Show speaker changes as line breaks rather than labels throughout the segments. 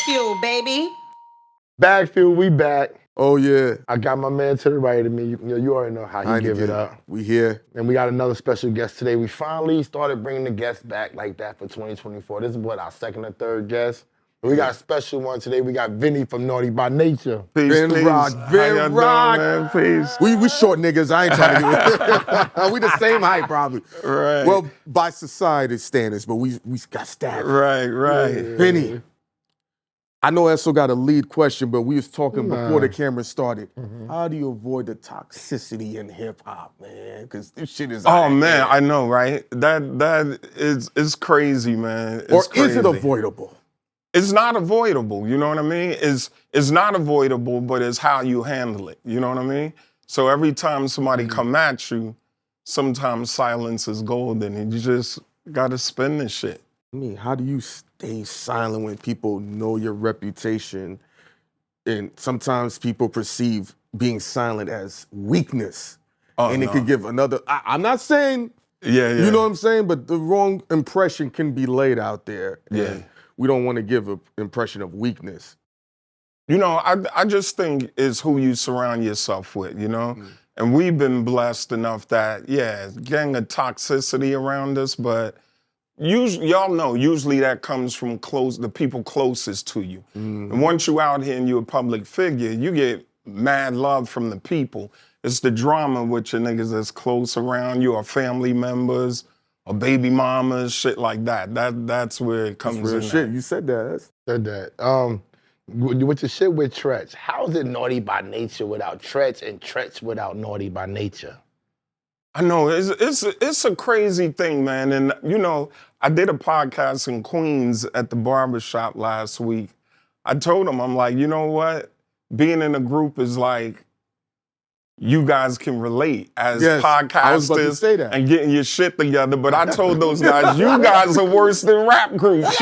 BagFuel, baby.
BagFuel, we back.
Oh, yeah.
I got my man to the right of me. You already know how he give it up.
We here.
And we got another special guest today. We finally started bringing the guests back like that for 2024. This is what, our second or third guest? But we got a special one today. We got Vinnie from Naughty by Nature.
Peace, Vin Rock. Vin Rock.
Man, peace.
We short niggas. I ain't trying to get we the same height, probably.
Right.
Well, by society standards, but we got status.
Right.
Yeah. Vinnie, I know Esso got a lead question, but we was talking before the camera started. How do you avoid the toxicity in hip hop, man? Because this shit is.
Oh man, I know, right? That is crazy, man. It's
or
crazy.
is it avoidable?
It's not avoidable. You know what I mean? It's not avoidable, but it's how you handle it. You know what I mean? So every time somebody come at you, sometimes silence is golden, and you just gotta spin this shit.
I mean, how do you stay silent when people know your reputation? And sometimes people perceive being silent as weakness. And it could give another, I'm not saying, you know what I'm saying? But the wrong impression can be laid out there.
Yeah.
And we don't want to give an impression of weakness.
You know, I just think it's who you surround yourself with, you know? And we've been blessed enough that, gang of toxicity around us, but y'all know, usually that comes from the people closest to you. And once you out here and you're a public figure, you get mad love from the people. It's the drama with your niggas that's close around you, or family members, or baby mamas, shit like that. That's where it comes
That's real
in.
shit. You said that.
Said that. With the shit with Tretch, how is it Naughty by Nature without Tretch and Tretch without Naughty by Nature?
I know, it's a crazy thing, man. And, you know, I did a podcast in Queens at the barbershop last week. I told them, I'm like, you know what? Being in a group is like, you guys can relate as podcasters
I was about to say that.
and getting your shit together. But I told those guys, you guys are worse than rap groups,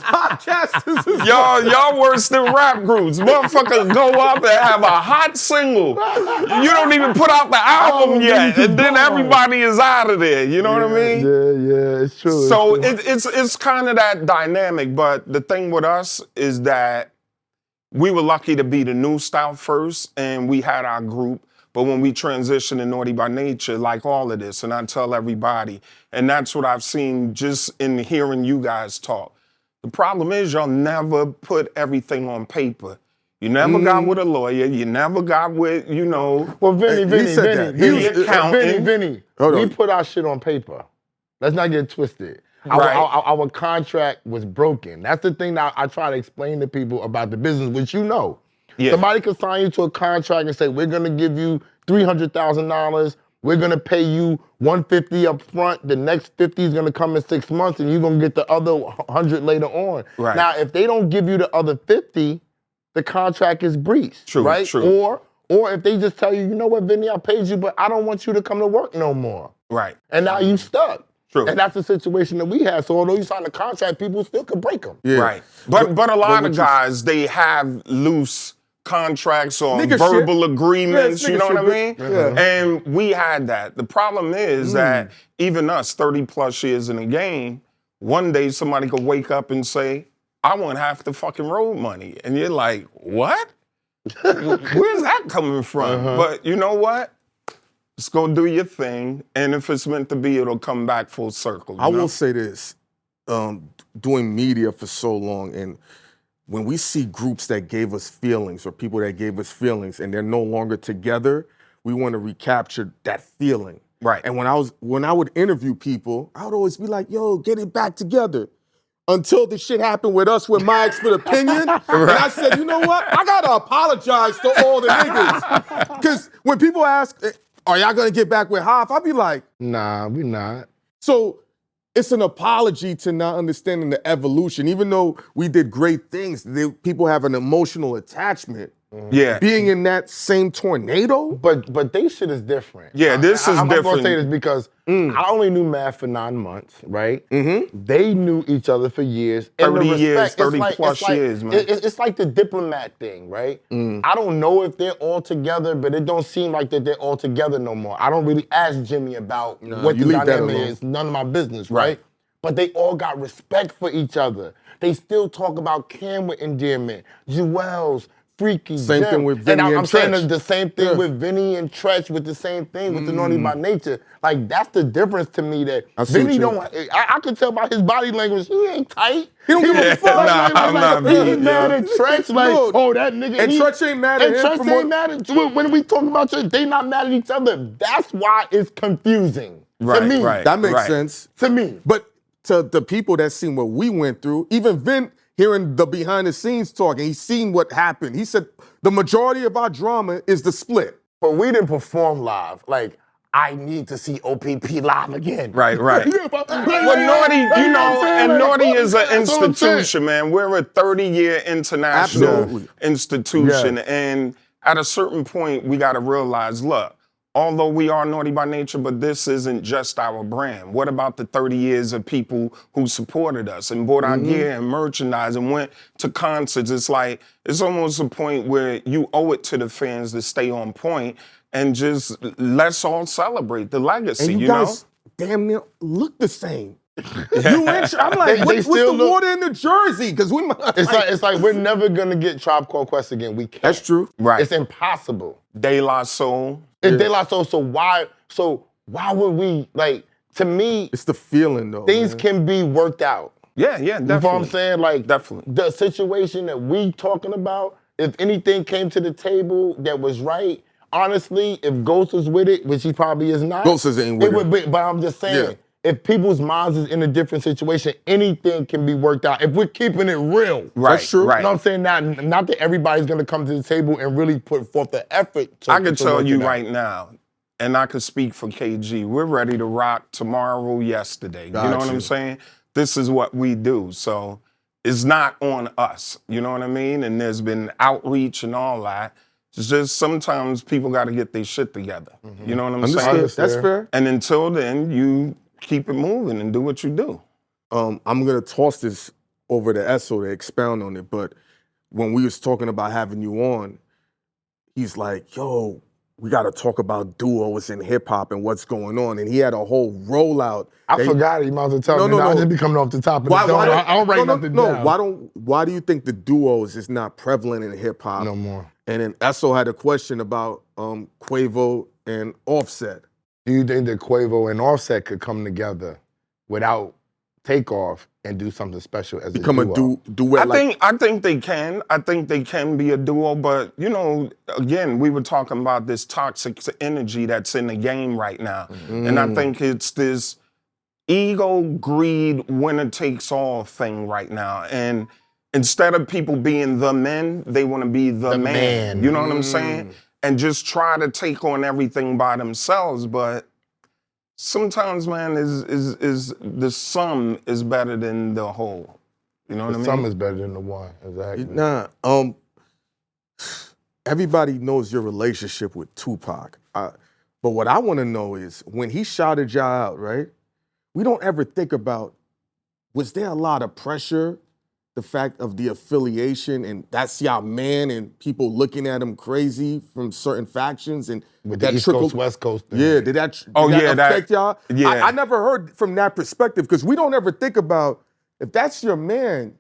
Podcasters is
Y'all worse than rap groups. Motherfuckers go up and have a hot single. You don't even put out the album yet, and then everybody is out of there. You know what I mean?
Yeah, it's true.
So it's kind of that dynamic. But the thing with us is that we were lucky to be the new style first, and we had our group. But when we transitioned to Naughty by Nature, like all of this, and I tell everybody, and that's what I've seen just in hearing you guys talk. The problem is y'all never put everything on paper. You never got with a lawyer. You never got with, you know.
Well, Vinnie, we put our shit on paper. Let's not get twisted.
Right.
Our contract was broken. That's the thing that I try to explain to people about the business, which you know.
Yeah.
Somebody could sign you to a contract and say, we're gonna give you $300,000. We're gonna pay you $150 up front. The next 50 is gonna come in 6 months, and you're gonna get the other 100 later on.
Right.
Now, if they don't give you the other 50, the contract is breached.
True,
right?
true.
Or if they just tell you, you know what, Vinnie, I paid you, but I don't want you to come to work no more.
Right.
And now you stuck.
True.
And that's the situation that we have. So although you sign a contract, people still can break them.
Yeah.
Right. But a lot of guys, they have loose contracts or
Nigga
verbal
shit.
agreements,
Yeah,
you know what I mean?
Yeah.
And we had that. The problem is that even us, 30 plus years in the game, one day somebody could wake up and say, I want half the fucking road money. And you're like, what? Where's that coming from? But you know what? Just go do your thing. And if it's meant to be, it'll come back full circle.
I will say this, doing media for so long, and when we see groups that gave us feelings or people that gave us feelings and they're no longer together, we want to recapture that feeling.
Right.
And when I would interview people, I would always be like, yo, get it back together. Until the shit happened with us with my expert opinion. And I said, you know what? I gotta apologize to all the niggas. Because when people ask, are y'all gonna get back with Hoff? I'll be like,
Nah, we not.
So it's an apology to not understanding the evolution. Even though we did great things, people have an emotional attachment.
Yeah.
Being in that same tornado?
But they shit is different.
Yeah, this is
I'm
different.
gonna say this because I only knew Matt for 9 months, right? They knew each other for years.
30
And the
years,
respect,
30 plus years, man.
It's like the diplomat thing, right? I don't know if they're all together, but it don't seem like that they're all together no more. I don't really ask Jimmy about what
you
the
leave that
dynamic
alone.
is. None of my business,
Right.
right? but they all got respect for each other. They still talk about Cam with endearment, Jewels, Freaky,
Same thing
Jem.
with Vinnie and
I'm saying
Tretch.
the same thing
Yeah.
with Vinnie and Tretch, with the same thing with the Naughty by Nature. Like, that's the difference to me, that
I see what
Vinnie
you-
don't, I could tell by his body language, he ain't tight.
He don't give a fuck.
I'm not
He
beat,
mad
yo.
at Tretch, like,
Look,
oh, that nigga.
and Tretch ain't mad at
and
him
Tretch
for
ain't
more-
mad at, when we talk about Tretch, they not mad at each other. That's why it's confusing. To
Right,
me.
right.
That makes sense.
To me.
But to the people that seen what we went through, even Vin hearing the behind the scenes talk, and he's seen what happened. He said the majority of our drama is the split.
But we didn't perform live. Like, I need to see o.p.p. live again.
Right. Well, Naughty,
You know what I'm saying?
and Naughty is an
That's what I'm saying.
institution, man. We're a 30-year international
Absolutely.
institution.
Yes.
And at a certain point, we got to realize, look, although we are Naughty by Nature, but this isn't just our brand. What about the 30 years of people who supported us and bought our gear and merchandise and went to concerts? It's like, it's almost a point where you owe it to the fans to stay on point and just let's all celebrate the legacy,
And you
know?
guys damn near look the same. You and I'm like,
They
what's the
still look-
water in the jersey? Because we
It's like we're never gonna get Tribe Called Quest again. We can't.
That's true.
Right.
It's impossible.
De La Soul.
It's De La Soul, so why would we, like, to me,
It's the feeling though.
things
man.
can be worked out.
Yeah, definitely.
You know what I'm saying? Like,
Definitely.
the situation that we talking about, if anything came to the table that was right, honestly, if Ghost was with it, which he probably is not.
Ghost ain't with
it. Would
it.
be, but I'm just saying,
Yeah.
if people's minds is in a different situation, anything can be worked out. If we're keeping it real.
Right,
That's true.
right.
You know what I'm saying? Not that everybody's gonna come to the table and really put forth the effort to
I can
to
tell
work
you
it out.
right now, and I can speak for KG, we're ready to rock tomorrow, yesterday. You know
Got
what
you.
I'm saying? This is what we do. So it's not on us. You know what I mean? And there's been outreach and all that. It's just sometimes people got to get their shit together. You know what I'm saying?
Understood. That's fair.
And until then, you keep it moving and do what you do.
I'm gonna toss this over to Esso to expound on it. But when we was talking about having you on, he's like, "Yo, we got to talk about duos in hip hop and what's going on." And he had a whole rollout.
I forgot it. You might as well tell
No,
me.
no,
Now, I
no.
just be coming off the top of the dome. I don't write nothing down.
Why do you think the duos is not prevalent in hip hop
No more.
And then Esso had a question about Quavo and Offset.
Do you think that Quavo and Offset could come together without Takeoff and do something special as
Become
a duo?
a duet.
I think they can. I think they can be a duo, but you know, again, we were talking about this toxic energy that's in the game right now. And I think it's this ego, greed, winner takes all thing right now. And instead of people being the men, they want to be the man. You know what I'm saying? And just try to take on everything by themselves. But sometimes, man, is the sum is better than the whole. You know what I mean?
Some is better than the one. Exactly.
Nah, everybody knows your relationship with Tupac. But what I want to know is when he shouted y'all out, right? We don't ever think about, was there a lot of pressure? The fact of the affiliation and that's y'all man and people looking at him crazy from certain factions and
With
that
the East
trickled-
Coast, West Coast thing.
Yeah, did that
that-
affect y'all?
yeah.
I never heard from that perspective because we don't ever think about if that's your man,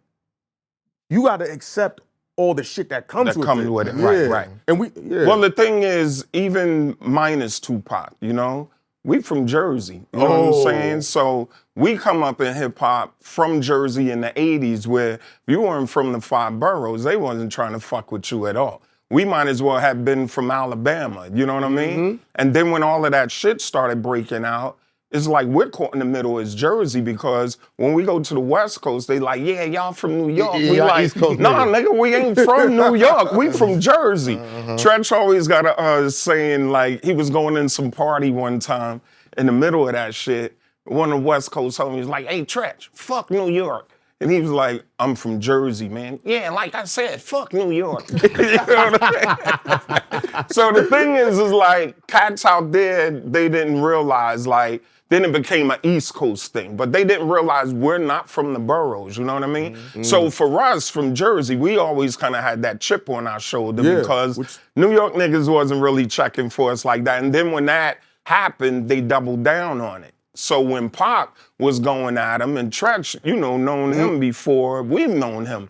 you got to accept all the shit that comes with it.
Right, right.
And
Well, the thing is, even minus Tupac, you know, we from Jersey. You know what I'm saying? So we come up in hip hop from Jersey in the 80s where if you weren't from the 5 boroughs, they wasn't trying to fuck with you at all. We might as well have been from Alabama, you know what I mean? And then when all of that shit started breaking out, it's like we're caught in the middle as Jersey because when we go to the West Coast, they like, yeah, y'all from New York.
Yeah,
We
y'all
like,
East Coast
nah,
niggas.
nigga, we ain't from New York. We from Jersey. Tretch always got a saying like he was going in some party one time in the middle of that shit. One of the West Coast homies was like, hey, Tretch, fuck New York. And he was like, I'm from Jersey, man. Yeah, like I said, fuck New York. You know what I mean? So the thing is like, cats out there, they didn't realize, like, then it became an East Coast thing, but they didn't realize we're not from the boroughs, you know what I mean? So for us from Jersey, we always kind of had that chip on our shoulder because New York niggas wasn't really checking for us like that. And then when that happened, they doubled down on it. So when Pac was going at him, and Tretch, known him before, we've known him.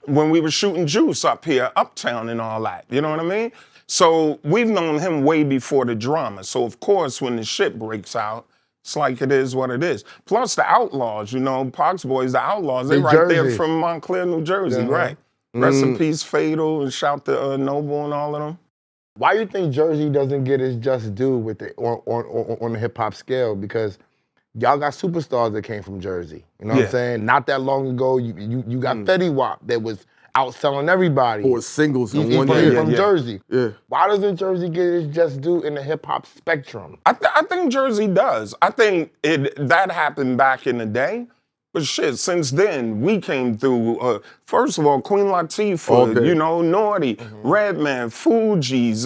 When we were shooting Juice up here, Uptown and all that, you know what I mean? So we've known him way before the drama. So of course, when the shit breaks out, it's like it is what it is. Plus the Outlaws, Pac's boys, the Outlaws, they're right there
Jersey.
from Montclair, New Jersey, right? Rest in peace, Fatal, and shout to Noble and all of them.
Why do you think Jersey doesn't get its just due with on the hip hop scale? Because y'all got superstars that came from Jersey. You know what I'm saying? Not that long ago, you got Fetty Wap that was outselling everybody.
4 singles in one
He
year.
from Jersey.
Yeah.
Why doesn't Jersey get its just due in the hip hop spectrum?
I think Jersey does. I think that happened back in the day. But shit, since then, we came through, first of all, Queen Latifah, Naughty, Redman, Fugees,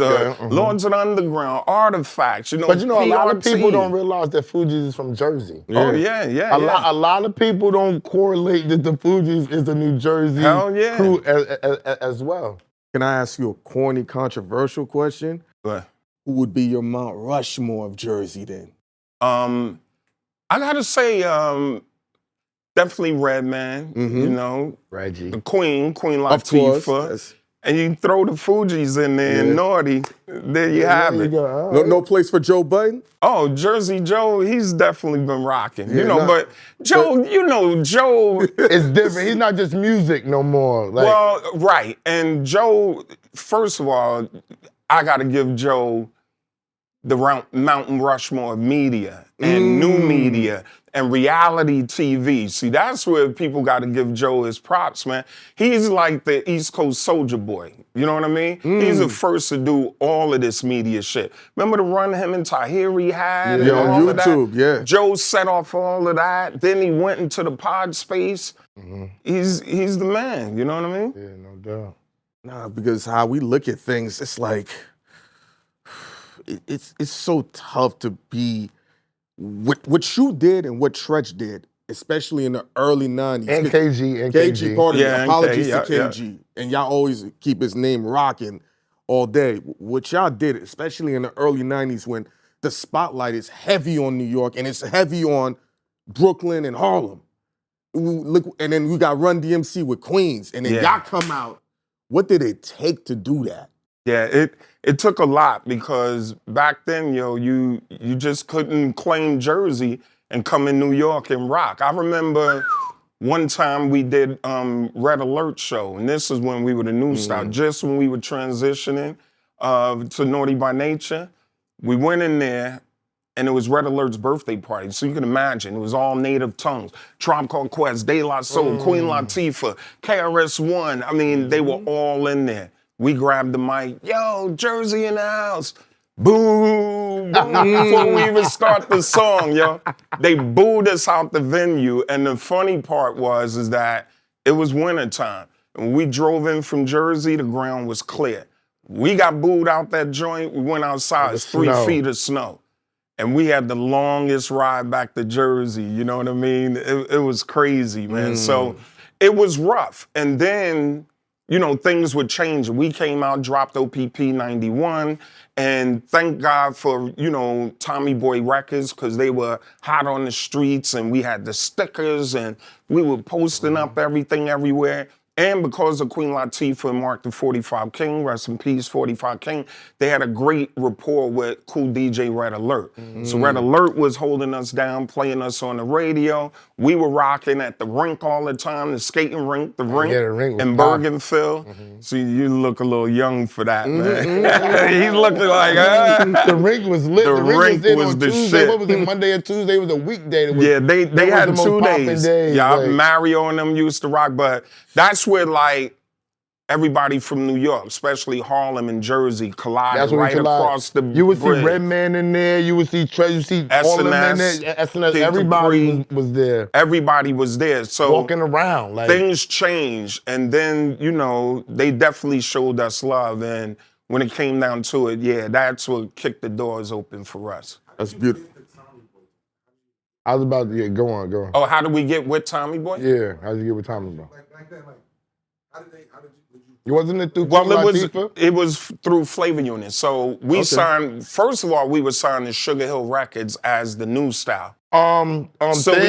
Lords of the Underground, Artifacts,
But a lot of
PRT.
people don't realize that Fugees is from Jersey.
Oh, yeah.
A lot of people don't correlate that the Fugees is a New Jersey crew as well.
Can I ask you a corny, controversial question?
What?
Who would be your Mount Rushmore of Jersey then?
I gotta say, definitely Redman,
Reggie.
the Queen Latifah.
Of course. Yes.
And you throw the Fugees in there and Naughty, there you have it.
No place for Joe Budden?
Oh, Jersey Joe, he's definitely been rocking. But Joe, Joe...
It's different. He's not just music no more.
Well, right. And Joe, first of all, I got to give Joe the Mountain Rushmore of media and new media and reality TV. See, that's where people got to give Joe his props, man. He's like the East Coast Soldier Boy. You know what I mean? He's the first to do all of this media shit. Remember the run him and Tahiri had and all
on
of
YouTube,
that? Joe set off all of that. Then he went into the pod space. He's the man. You know what I mean?
Yeah, no doubt.
Nah, because how we look at things, it's like, it's so tough to be what you did and what Tretch did, especially in the early 90s.
And KG.
KG, pardon me. Apologies to
yeah.
KG. And y'all always keep his name rocking all day. What y'all did, especially in the early 90s when the spotlight is heavy on New York and it's heavy on Brooklyn and Harlem. Look, and then we got Run DMC with Queens. And then y'all come out. What did it take to do that?
Yeah, it took a lot because back then, you just couldn't claim Jersey and come in New York and rock. I remember one time we did Red Alert show, and this is when we were the new style, just when we were transitioning to Naughty by Nature. We went in there, and it was Red Alert's birthday party. So you can imagine, it was all native tongues. Tribe Called Quest, De La Soul, Queen Latifah, KRS-One. I mean, they were all in there. We grabbed the mic, yo, Jersey in the house. Boom, boom, before we even start the song, yo. They booed us out the venue. And the funny part is that it was wintertime. And when we drove in from Jersey, the ground was clear. We got booed out that joint. We went outside, it's 3 feet of snow. And we had the longest ride back to Jersey, you know what I mean? It was crazy, man. So it was rough. And then, things would change. We came out, dropped o.p.p. 91, and thank God for, Tommy Boy Records, because they were hot on the streets, and we had the stickers, and we were posting up everything everywhere. And because of Queen Latifah and Mark the 45 King, rest in peace, 45 King, they had a great rapport with cool DJ Red Alert. So Red Alert was holding us down, playing us on the radio. We were rocking at the rink all the time, the skating rink, the rink in Bergenfield. So you look a little young for that, man. He's looking like,
The rink was lit.
The rink was
on
the
Tuesday.
shit.
What was it, Monday or Tuesday? It was a weekday.
They had
the most
2
poppin'
days.
days,
Yeah,
like-
Mario and them used to rock, but that's where everybody from New York, especially Harlem and Jersey, collided right across the
You would
bridge.
see Redman in there. You would see Trey. You see all of them in there. SNS.
Kid
Everybody
Capri.
was there.
Everybody was there. So
Walking around.
things changed. And then, they definitely showed us love. And when it came down to it, that's what kicked the doors open for us.
That's beautiful.
I was about to go on.
Oh, how did we get with Tommy Boy?
Yeah, how'd you get with Tommy Boy? You wasn't it through
Well,
Queen Latifah?
it was through Flavor Unit. So we signed. First of all, we were signed to Sugar Hill Records as the new style. Sylvia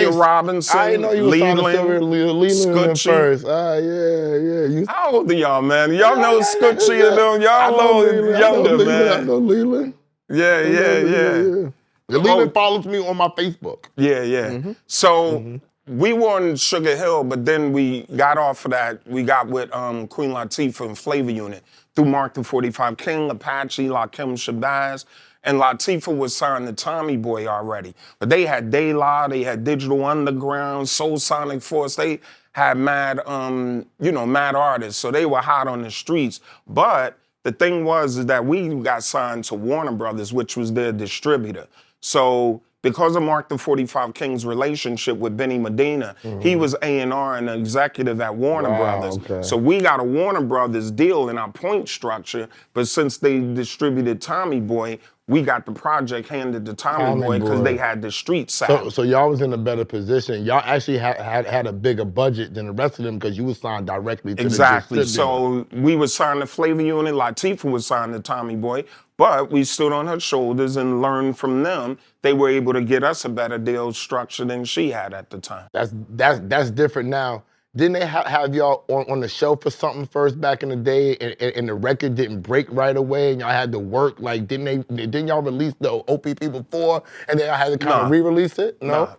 Things,
Robinson,
I didn't know you was signed to Sylvia Leland
Scoochie.
first. Yeah.
How old are y'all, man? Y'all know Scoochie and them. Y'all
I
a
know
little
Leland.
younger,
I
man.
know Leland.
Yeah.
Leland follows me on my Facebook.
Yeah. So we were on Sugar Hill, but then we got off of that. We got with Queen Latifah and Flavor Unit through Mark the 45 King, Apache, Lakim Shabazz. And Latifah was signed to Tommy Boy already. But they had De La, they had Digital Underground, Soul Sonic Force. They had mad artists. So they were hot on the streets. But the thing was is that we got signed to Warner Brothers, which was their distributor. So because of Mark the 45 King's relationship with Benny Medina, he was A&R and an executive at Warner Brothers.
Okay.
So we got a Warner Brothers deal in our point structure, but since they distributed Tommy Boy, we got the project handed to Tommy Boy because they had the street sound.
So y'all was in a better position. Y'all actually had a bigger budget than the rest of them because you was signed directly to the distributor.
So we was signed to Flavor Unit, Latifah was signed to Tommy Boy, but we stood on her shoulders and learned from them. They were able to get us a better deal structure than she had at the time.
That's different now. Didn't they have y'all on the show for something first back in the day, and the record didn't break right away, and y'all had to work? Like, didn't y'all release the o.p.p. before, and then y'all had to kind of re-release it? No.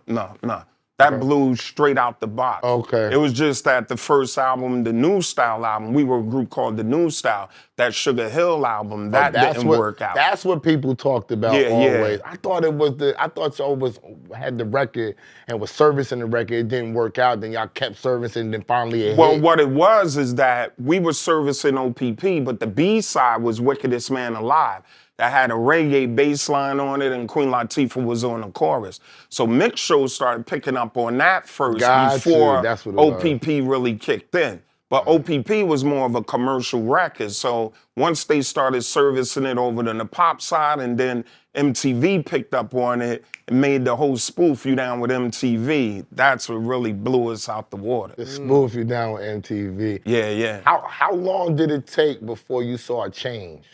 That blew straight out the box.
Okay.
It was just that the first album, the New Style album, we were a group called the New Style. That Sugar Hill album, that didn't work out.
That's what people talked about always.
Yeah.
I thought y'all had the record and was servicing the record. It didn't work out. Then y'all kept servicing, and then finally it hit.
What it was is that we were servicing o.p.p, but the B-side was Wickedest Man Alive. That had a reggae bass line on it, and Queen Latifah was on the chorus. So Mix Show started picking up on that first before o.p.p. really kicked in. But o.p.p. was more of a commercial record. So once they started servicing it over to the pop side, and then MTV picked up on it and made the whole Spoof You Down with MTV, that's what really blew us out the water.
The Spoof You Down with MTV.
Yeah.
How long did it take before you saw a change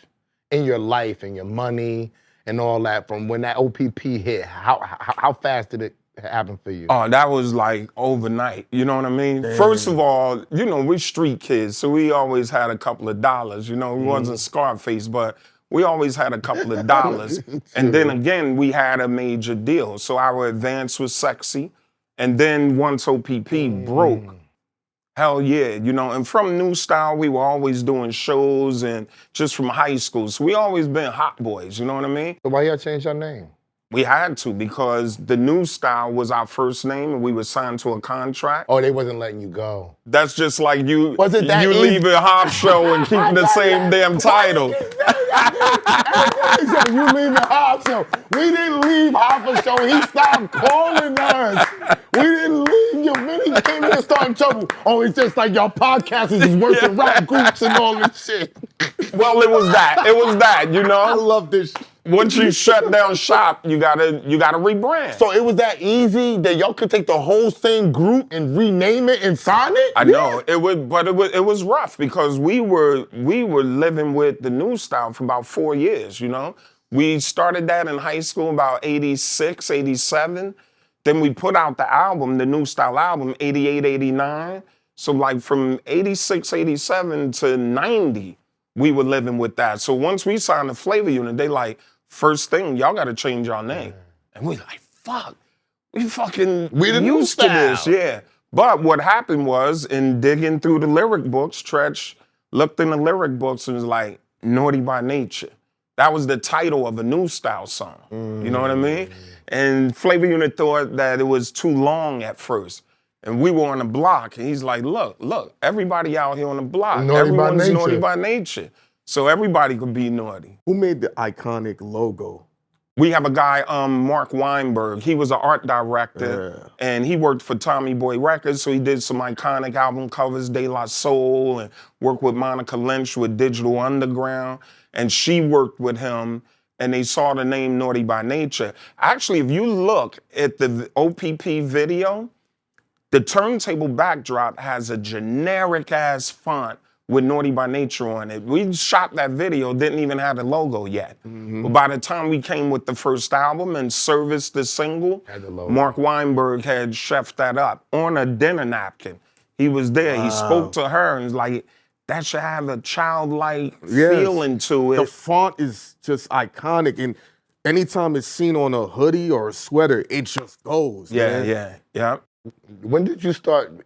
in your life and your money and all that from when that o.p.p. hit? How fast did it happen for you?
Oh, that was like overnight, you know what I mean? Damn. First of all, we street kids, so we always had a couple of dollars, we wasn't Scarface, but we always had a couple of dollars. And then again, we had a major deal. So our advance was sexy. And then once o.p.p. broke, hell yeah, and from New Style, we were always doing shows and just from high school. So we always been hot boys, you know what I mean?
So why y'all change your name?
We had to because the New Style was our first name and we were signed to a contract.
Oh, they wasn't letting you go.
That's just like you
easy?
leaving Hop Show and keeping the same damn title.
You leaving Hop Show. We didn't leave Hop Show. He stopped calling us. We didn't leave you. Vinnie came in and started trouble. Oh, it's just like y'all podcasters is working rap groups and all this shit.
Well, it was that.
I love this shit.
Once you shut down shop, you gotta rebrand.
So it was that easy that y'all could take the whole same group and rename it and sign it?
I know it was rough because we were living with the New Style for about 4 years. We started that in high school about 86, 87. Then we put out the album, the New Style album, 88, 89. So like from 86, 87 to 90, we were living with that. So once we signed the Flavor Unit, they like, first thing, y'all got to change our name. And we like, fuck, we the used to this, yeah. But what happened was, in digging through the lyric books, Tretch looked in the lyric books and was like, Naughty by Nature. That was the title of a New Style song. You know what I mean? And Flavor Unit thought that it was too long at first. And we were on the block, and he's like, look, everybody out here on the block, everyone's naughty by nature. So everybody could be naughty.
Who made the iconic logo?
We have a guy, Mark Weinberg. He was an art director, and he worked for Tommy Boy Records, so he did some iconic album covers, De La Soul, and worked with Monica Lynch with Digital Underground, and she worked with him, and they saw the name Naughty by Nature. Actually, if you look at the o.p.p. video, The turntable backdrop has a generic ass font with Naughty by Nature on it. We shot that video, didn't even have the logo yet. But by the time we came with the first album and serviced the single, Mark Weinberg had chefed that up on a dinner napkin. He was there. He spoke to her and was like, that should have a childlike feeling to it.
The font is just iconic, and anytime it's seen on a hoodie or a sweater, it just goes.
Yeah.
When did you start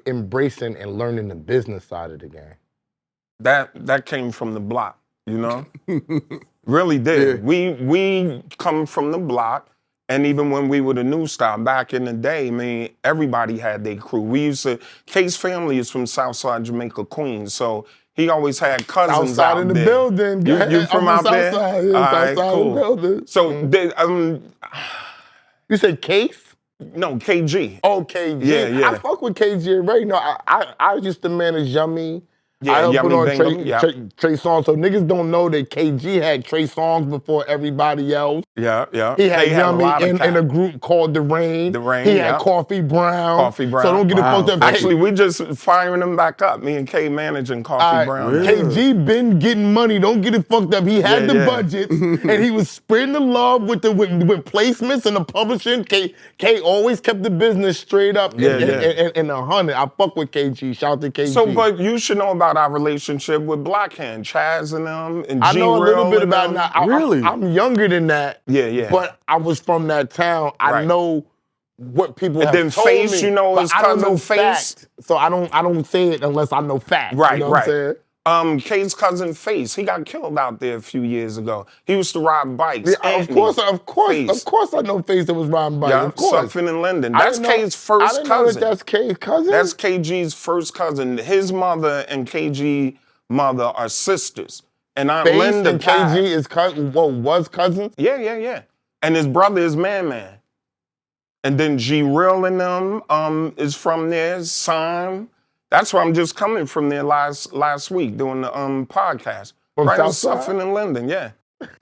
embracing and learning the business side of the game?
That came from the block, you know? Really did.
Yeah.
We come from the block, and even when we were the new style back in the day, I mean, everybody had their crew. We used to, K's family is from Southside Jamaica, Queens, so he always had cousins
Outside
out
in the
there.
building.
You from out there?
Southside, yeah,
All right,
Southside
cool.
in the building.
So,
You said Case?
no, KG.
Oh, KG.
Yeah.
I fuck with KG already. No, I used to manage Yummy.
Yeah,
I helped
Yummy
put on
Bingham, yeah.
Trey Songz. So niggas don't know that KG had Trey Songz before everybody else.
Yeah.
He had
They had a
Yummy
lot of
in a group called The Rain.
The Rain,
He had
yeah.
Coffee Brown.
Coffee Brown.
So don't get it fucked up.
Actually, we just firing them back up. Me and K managing Coffee Brown.
KG been getting money. Don't get it fucked up. He had the budget, and he was spreading the love with placements and the publishing. K always kept the business straight up and 100. I fuck with KG. Shout out to KG.
So, but you should know about our relationship with Blackhand, Chaz and them, and
I know a little bit about
that.
that.
Really?
I'm younger than that.
Yeah.
But I was from that town. I know what people have
then
told
Face,
me.
you know
but
his
I don't
cousin
know
Face?
fact. So I don't say it unless I know fact.
Right,
You know what I'm saying?
K's cousin Face, he got killed out there a few years ago. He used to ride bikes.
Yeah, of course I know Face that was riding bikes.
Yeah,
of course.
Suffolk and Linden. That's K's first
I didn't
cousin.
know that's K's cousin.
That's KG's first cousin. His mother and KG mother are sisters. And Aunt
Face
Linda
and KG is cousin. Was cousins?
Yeah. And his brother is Man. And then G Real and them is from there. Sime. That's where I'm just coming from there last week doing the podcast.
From
right in
Southside?
Suffolk and Linden, yeah.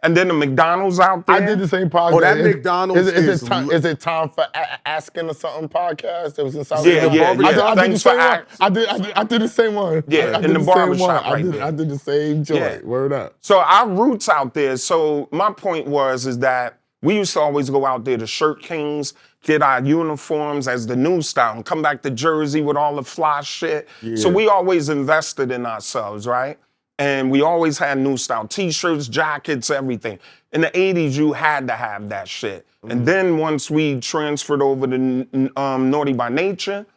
And then the McDonald's out there.
I did the same podcast.
Oh, that McDonald's
is it time for asking or something podcast? It was in South
Yeah.
I
Thanks for asking.
I did the same one.
Yeah,
I
in
did
the
same
barbershop
one.
right there.
I did the same joint.
Yeah.
Word up.
So our roots out there. So my point is that we used to always go out there to Shirt Kings, get our uniforms as the new style, and come back to Jersey with all the fly shit.
Yeah.
So we always invested in ourselves, right? And we always had new style t-shirts, jackets, everything. In the 80s, you had to have that shit. And then once we transferred over to Naughty by Nature,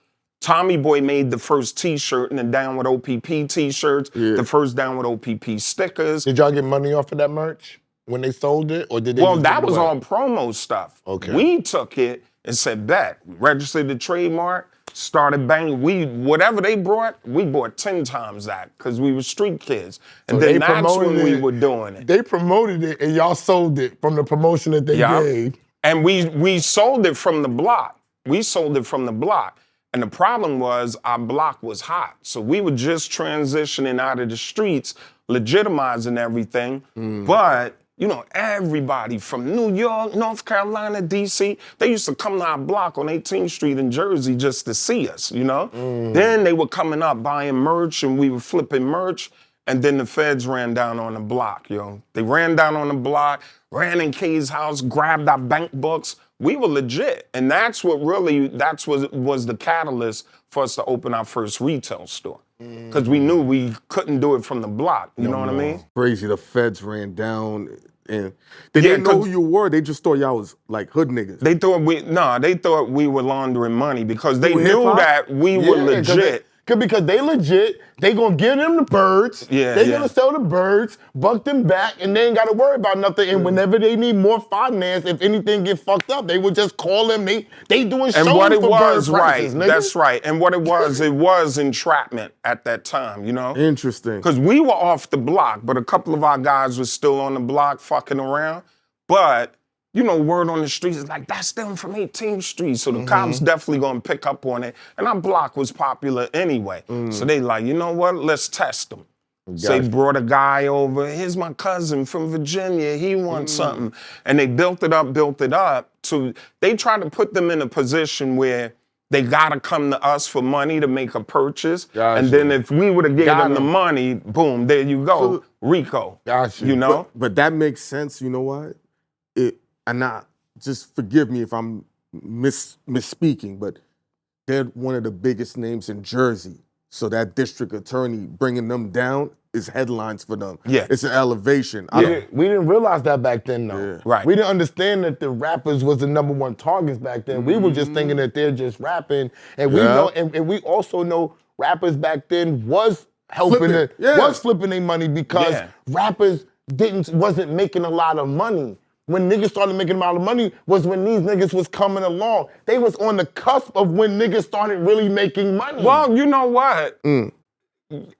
Tommy Boy made the first t-shirt and the Down with o.p.p t-shirts, the first Down with o.p.p stickers.
Did y'all get money off of that merch when they sold it, or did they?
Well,
just
that
give it
was
away?
all promo stuff.
Okay.
We took it and said, bet, registered the trademark, started banging. Whatever they brought, we bought 10 times that because we were street kids. And
So
then
they
that's when
promoted
we
it.
were doing it.
They promoted it and y'all sold it from the promotion that they gave.
And we sold it from the block. And the problem was our block was hot. So we were just transitioning out of the streets, legitimizing everything. But, you know, everybody from New York, North Carolina, DC, they used to come to our block on 18th Street in Jersey just to see us, you know? Then they were coming up buying merch and we were flipping merch. And then the feds ran down on the block, yo. They ran down on the block, ran in K's house, grabbed our bank books. We were legit. And that's what really, was the catalyst for us to open our first retail store. Because we knew we couldn't do it from the block, you know what I mean?
Crazy, the feds ran down and they didn't know who you were. They just thought y'all was like hood niggas.
They thought we were laundering money because they
You
knew
hip-hop?
that we were legit.
Because they legit, they gonna give them the birds, they gonna sell the birds, buck them back, and they ain't gotta worry about nothing. And whenever they need more finance, if anything get fucked up, they would just call them. They doing shows
And what it
for
was,
bird prices,
right,
nigga.
that's right. And what it was entrapment at that time, you know?
Interesting.
Because we were off the block, but a couple of our guys were still on the block fucking around. But, you know, word on the streets is like, that's them from 18th Street. So the cops definitely gonna pick up on it. And our block was popular anyway. So they like, you know what, let's test them. So they brought a guy over, here's my cousin from Virginia, he wants something. And they built it up. They tried to put them in a position where They gotta come to us for money to make a purchase.
Gotcha.
And then if we would have gave
Got
them the
'em.
money, boom, there you go.
So-
Rico.
Gotcha.
You know?
But that makes sense. You know what? Just forgive me if I'm misspeaking, but they're one of the biggest names in Jersey. So that district attorney bringing them down is headlines for them.
Yeah.
It's an elevation.
We didn't realize that back then, though.
Yeah.
Right.
We didn't understand that the rappers was the #1 targets back then. We were just thinking that they're just rapping, and we know, and we also know rappers back then was helping was flipping their money because rappers wasn't making a lot of money. When niggas started making a lot of money was when these niggas was coming along. They was on the cusp of when niggas started really making money.
Well, you know what?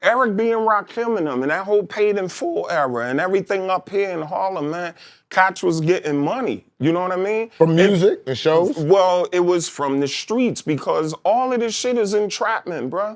Eric B. and Rakim and them, and that whole paid in full era and everything up here in Harlem, man, Koch was getting money. You know what I mean?
From music and shows?
Well, it was from the streets because all of this shit is entrapment, bro.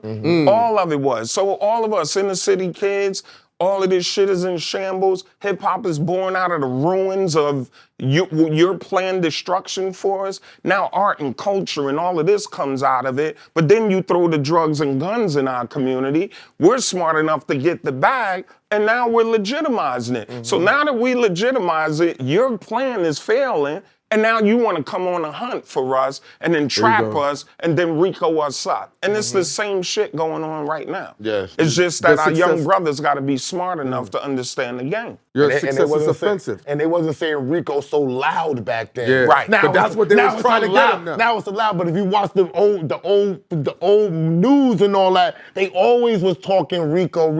All of it was. So all of us inner city kids, all of this shit is in shambles. Hip hop is born out of the ruins of your planned destruction for us. Now art and culture and all of this comes out of it. But then you throw the drugs and guns in our community. We're smart enough to get the bag, and now we're legitimizing it. So now that we legitimize it, your plan is failing. And now you want to come on a hunt for us and then trap us and then Rico us up. And it's the same shit going on right now.
Yes.
It's just that our young brothers got to be smart enough to understand the game.
Your success is offensive.
And they wasn't saying Rico so loud back then.
Yeah.
Right.
Now
But that's what they was trying to get him now.
Now it's allowed, but if you watch the old news and all that, they always was talking Rico.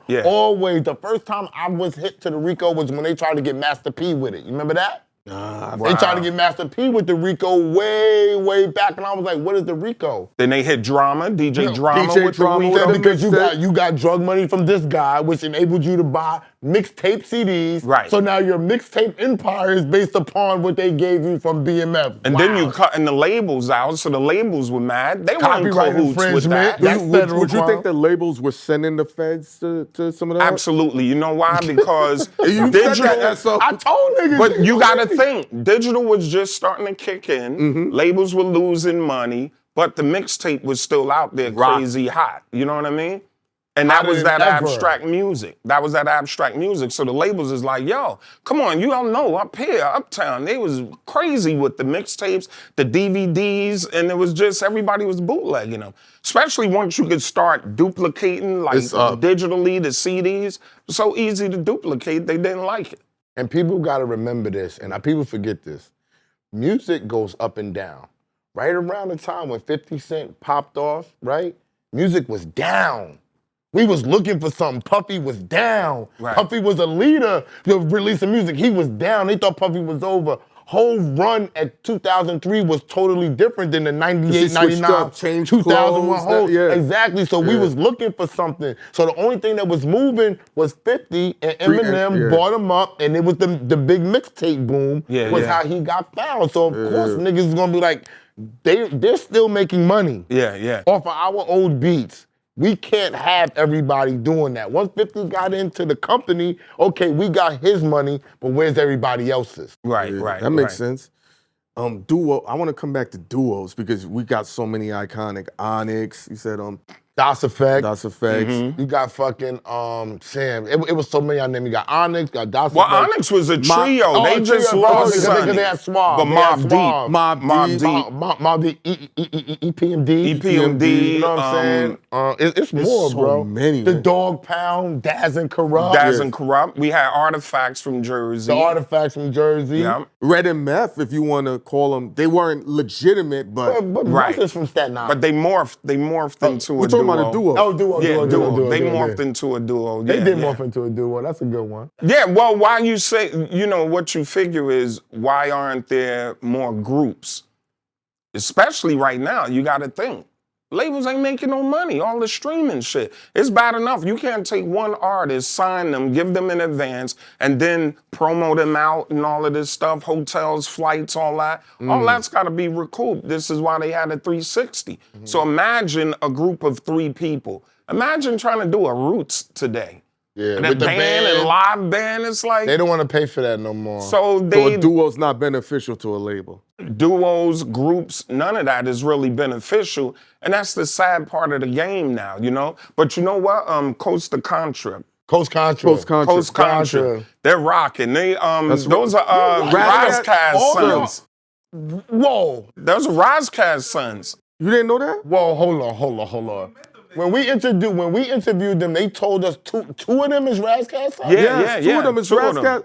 Yeah.
Always. The first time I was hit to the Rico was when they tried to get Master P with it. You remember that? They tried to get Master P with the Rico way back, and I was like, what is the Rico?
Then they hit Drama, DJ Drama
DJ
with
Drama
the
with
Rico.
the
Because you got drug money from this guy, which enabled you to buy mixtape CDs.
Right.
So now your mixtape empire is based upon what they gave you from BMF.
And then you cutting the labels out, so the labels were mad. They weren't
Copyright
cahoots with
infringement.
that.
That's federal
Would you
crime.
think the labels were sending the feds to some of that?
Absolutely. You know why? Because
You said
digital.
that, so
I told niggas.
But you gotta think, digital was just starting to kick in. Labels were losing money, but the mixtape was still out there crazy hot. You know what I mean? And that
Hotter
was
than
that
ever.
abstract music. That was that abstract music. So the labels is like, yo, come on, you don't know, up here, uptown, they was crazy with the mixtapes, the DVDs, and it was just, everybody was bootlegging them. Especially once you could start duplicating, like digitally, the CDs. So easy to duplicate, they didn't like it.
And people got to remember this, and people forget this. Music goes up and down. Right around the time when 50 Cent popped off, right? Music was down. We was looking for something. Puffy was down.
Right.
Puffy was a leader of releasing music. He was down. They thought Puffy was over. Whole run at 2003 was totally different than the 98, 99,
changed
2001
clothes,
whole.
yeah.
Exactly. So we was looking for something. So the only thing that was moving was 50, and Eminem bought him up, and it was the big mixtape boom was how he got found. So of course niggas is gonna be like, they're still making money.
Yeah.
Off of our old beats. We can't have everybody doing that. Once 50 got into the company, okay, we got his money, but where's everybody else's?
Right.
That makes sense. Duo. I want to come back to duos because we got so many iconic. Onyx. You said
Das Effect.
Das Effects.
You got fucking Sam. It was so many. I named. You got Onyx. Got Das
Well,
Effect.
Onyx was a trio. They just
trio,
lost
because
Sonny.
they had Suave.
But
They had
Mobb
Suave.
Deep.
Mobb Deep. EPMD.
EPMD.
You know what I'm saying? It's more,
so
bro.
many,
The
man.
Dog Pound, Daz and Corrupt.
Daz and Corrupt. We had Artifacts from Jersey.
The Artifacts from Jersey.
Yeah.
Red and Meth, if you want to call them, they weren't legitimate, but
But
Right.
Meth is from Staten Island.
But they morphed into
we're
a
talking
duo.
about a duo.
Oh, duo.
They morphed into a duo.
They
Yeah,
did
yeah.
morph into a duo. That's a good one.
Yeah, well, why you say, what you figure is, why aren't there more groups? Especially right now, you got to think. Labels ain't making no money, all the streaming shit. It's bad enough. You can't take one artist, sign them, give them an advance, and then promo them out and all of this stuff, hotels, flights, all that. All that's got to be recouped. This is why they had a 360. So imagine a group of 3 people. Imagine trying to do a Roots today.
Yeah,
And a
with the
band and live band, it's like...
They don't want to pay for that no more.
So
so
they...
a duo's not beneficial to a label.
duos, groups, none of that is really beneficial. And that's the sad part of the game now, you know? But you know what? Costa Contra.
Coast Contra.
Coast Contra.
Coast Contra.
Contra.
They're rocking. They
That's
those are Razcast
All y'all-
sons.
Whoa.
Those are Razcast sons.
You didn't know that?
Whoa, hold on. When we interviewed them, they told us two of them is Razcast sons?
Yeah.
Two of them is
two of them.
Razcast.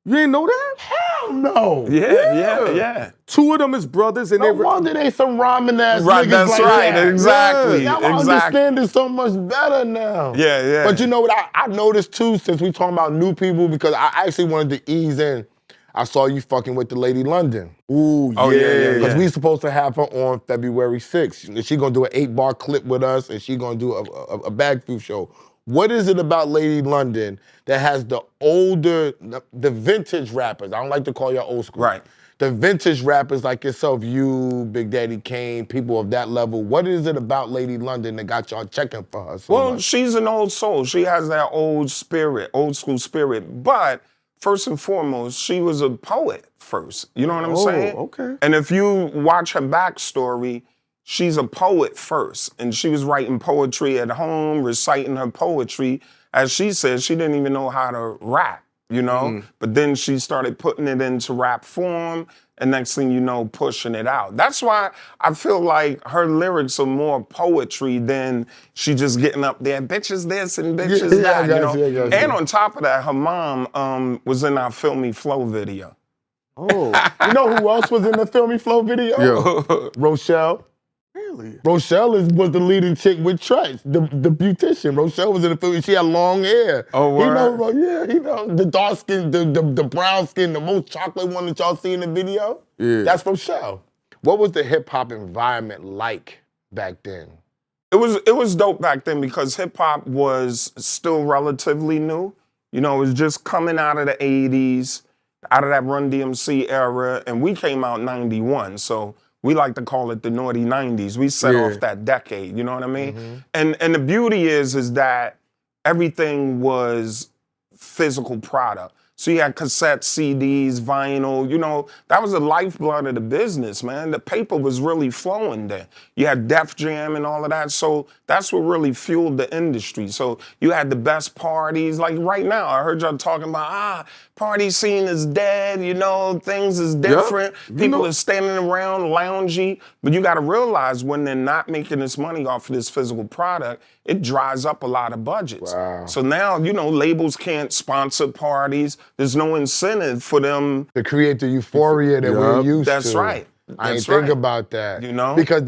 You didn't know that?
Hell no.
Yeah.
Two of them is brothers, and
No
they
wonder they some ramen ass
Right,
niggas
that's
like
right.
that.
Exactly.
Now I understand it so much better now.
Yeah.
But you know what I noticed too, since we talking about new people, because I actually wanted to ease in. I saw you fucking with the Lady London.
Ooh,
Oh, yeah.
Because we supposed to have her on February 6th. She gonna do an 8-bar clip with us, and she gonna do a BagFuel show. What is it about Lady London that has the vintage rappers? I don't like to call y'all old school.
Right.
The vintage rappers like yourself, you, Big Daddy Kane, people of that level. What is it about Lady London that got y'all checking for her so
Well,
much?
she's an old soul. She has that old spirit, old school spirit. But first and foremost, she was a poet first. You know what I'm saying?
Okay.
And if you watch her backstory, she's a poet first. And she was writing poetry at home, reciting her poetry. As she said, she didn't even know how to rap, you know? But then she started putting it into rap form. And next thing you know, pushing it out. That's why I feel like her lyrics are more poetry than she just getting up there, bitches this and bitches that, you know? And on top of that, her mom was in our Feel Me Flow video.
Oh,
You know who else was in the Feel Me Flow video?
yeah.
Rochelle.
Really?
Rochelle was the leading chick with Treach, the beautician. Rochelle was in the film. She had long hair.
Oh, word?
He know the dark skin, the brown skin, the most chocolate one that y'all see in the video.
Yeah.
That's Rochelle. What was the hip hop environment like back then?
It was dope back then because hip hop was still relatively new. You know, it was just coming out of the 80s, out of that Run DMC era, and we came out 91. So we like to call it the naughty 90s. We set off that decade, you know what I mean? And the beauty is that everything was physical product. So you had cassettes, CDs, vinyl, you know, that was the lifeblood of the business, man. The paper was really flowing then. You had Def Jam and all of that. So that's what really fueled the industry. So you had the best parties. Like right now, I heard y'all talking about, party scene is dead, you know, things is different. People are standing around, loungy. But you got to realize when they're not making this money off of this physical product, it dries up a lot of budgets.
Wow.
So now, you know, labels can't sponsor parties. There's no incentive for them
To create the euphoria that we're used to.
That's right.
I ain't think about that.
You know?
Because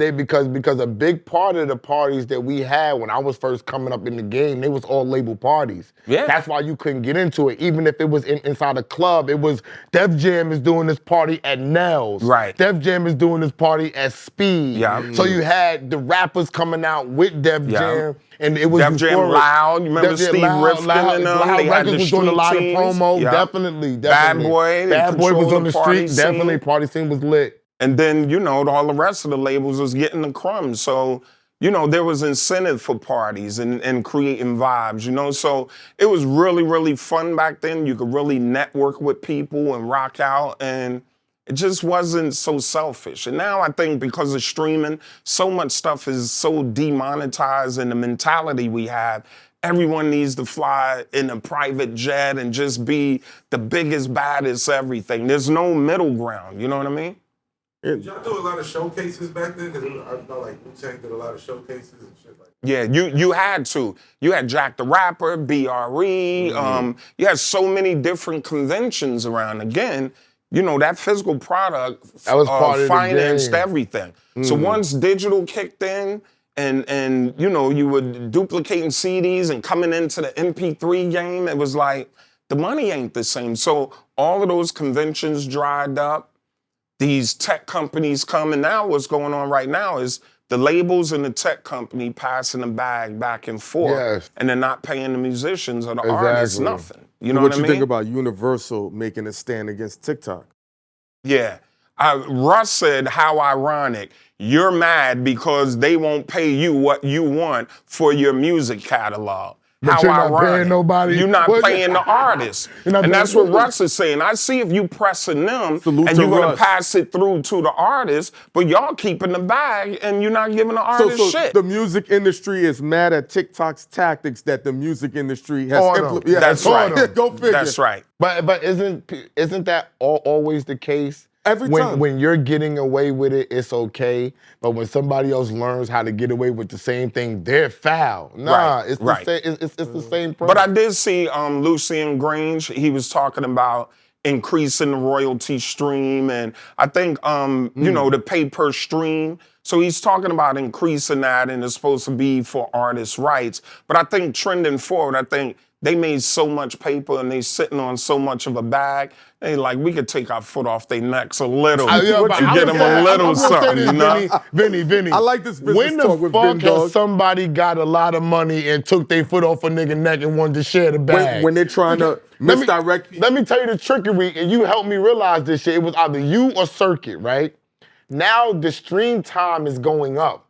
a big part of the parties that we had when I was first coming up in the game, they was all label parties.
Yeah.
That's why you couldn't get into it. Even if it was inside a club, it was Def Jam is doing this party at Nell's.
Right.
Def Jam is doing this party at Speed.
Yeah.
So you had the rappers coming out with Def Jam. And it was
Def Jam
euphoric.
Loud. You remember
Def Jam
Steve
Loud,
Rifkin
Loud,
and them?
Loud
They had
Records
the
was doing a
street
lot
teams.
of promo.
Yeah.
Definitely.
Bad Boy.
Bad Boy was on the
party
street.
scene.
Definitely. Party scene was lit.
And then, you know, all the rest of the labels was getting the crumbs. So, you know, there was incentive for parties and creating vibes, you know? So it was really, really fun back then. You could really network with people and rock out, and it just wasn't so selfish. And now I think because of streaming, so much stuff is so demonetized, and the mentality we have, everyone needs to fly in a private jet and just be the biggest, baddest everything. There's no middle ground, you know what I mean?
Did y'all do a lot of showcases back then? Because I know like Wu-Tang did a lot of showcases and shit like that.
Yeah, you had to. You had Jack the Rapper, B.R.E. You had so many different conventions around. Again, you know, that physical product
That was part of the
financed
game.
everything. So once digital kicked in, and you know, you were duplicating CDs and coming into the MP3 game, it was like, the money ain't the same. So all of those conventions dried up. These tech companies come, and now what's going on right now is the labels and the tech company passing the bag back and forth,
Yes.
and they're not paying the musicians or the artists
Exactly.
nothing. You know
what
what I
you
mean?
think about Universal making a stand against TikTok?
Yeah. Russ said, how ironic. You're mad because they won't pay you what you want for your music catalog.
But
how
you're
I
not
run
paying
it.
nobody.
You're not
What?
paying the artist.
You're not
And
paying
that's what
nobody.
Russ is saying. I see if you pressing them
Salute
and
to
you're gonna
Russ.
pass it through to the artist, but y'all keeping the bag and you're not giving the artist
So
shit.
the music industry is mad at TikTok's tactics that the music industry has
On 'em.
implemented. Yeah,
That's
on
right.
'em.
Go figure.
That's right.
But isn't that always the case?
Every time.
When you're getting away with it, it's okay. But when somebody else learns how to get away with the same thing, they're foul. Nah,
Right,
it's
right.
the same. It's the same.
But I
premise.
did see Lucien Grange. He was talking about increasing the royalty stream, and I think you know, the pay per stream. So he's talking about increasing that, and it's supposed to be for artists' rights. But I think trending forward, I think they made so much paper and they sitting on so much of a bag. They like, we could take our foot off their necks a little
But
to
I'm
get
gonna
them
say-
a little
I'm gonna say
something,
this,
you know?
Vinny.
I like this business
When the
talk with
fuck
Vin, dog.
has somebody got a lot of money and took their foot off a nigga neck and wanted to share the bag?
When they're trying to misdirect.
Let me tell you the trickery, and you helped me realize this shit. It was either you or Circuit, right? Now the stream time is going up.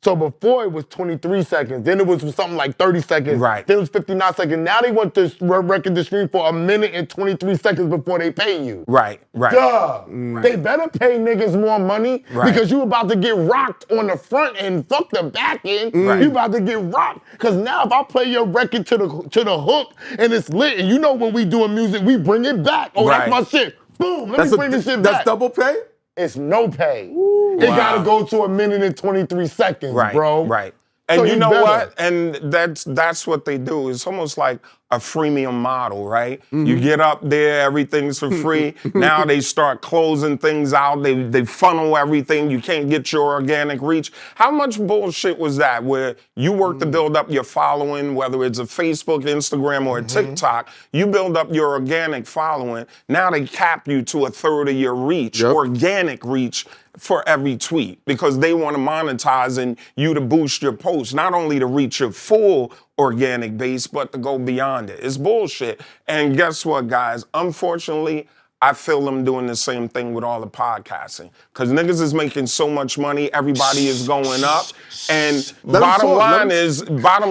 So before it was 23 seconds, then it was something like 30 seconds,
Right.
then it was 59 seconds. Now they want this record to stream for 1 minute and 23 seconds before they pay you.
Right, right.
Duh. They better pay niggas more money
Right.
because you about to get rocked on the front end, fuck the back end.
Right.
You about to get rocked. Cause now if I play your record to the hook and it's lit, and you know when we doing music, we bring it back. Oh,
Right.
that's my shit. Boom, let me bring this shit back.
That's double pay?
It's no pay. It gotta go to 1 minute and 23 seconds,
Right,
bro.
right. And
So
you
you
know
better.
what? And that's what they do. It's almost like a freemium model, right? You get up there, everything's for free. Now they start closing things out. They funnel everything. You can't get your organic reach. How much bullshit was that where you work to build up your following, whether it's a Facebook, Instagram, or a TikTok, you build up your organic following. Now they cap you to 1/3 of your reach, organic reach, for every tweet because they want to monetize and you to boost your post, not only to reach your full organic base, but to go beyond it. It's bullshit. And guess what, guys? Unfortunately, I feel them doing the same thing with all the podcasting because niggas is making so much money, everybody is going up. And bottom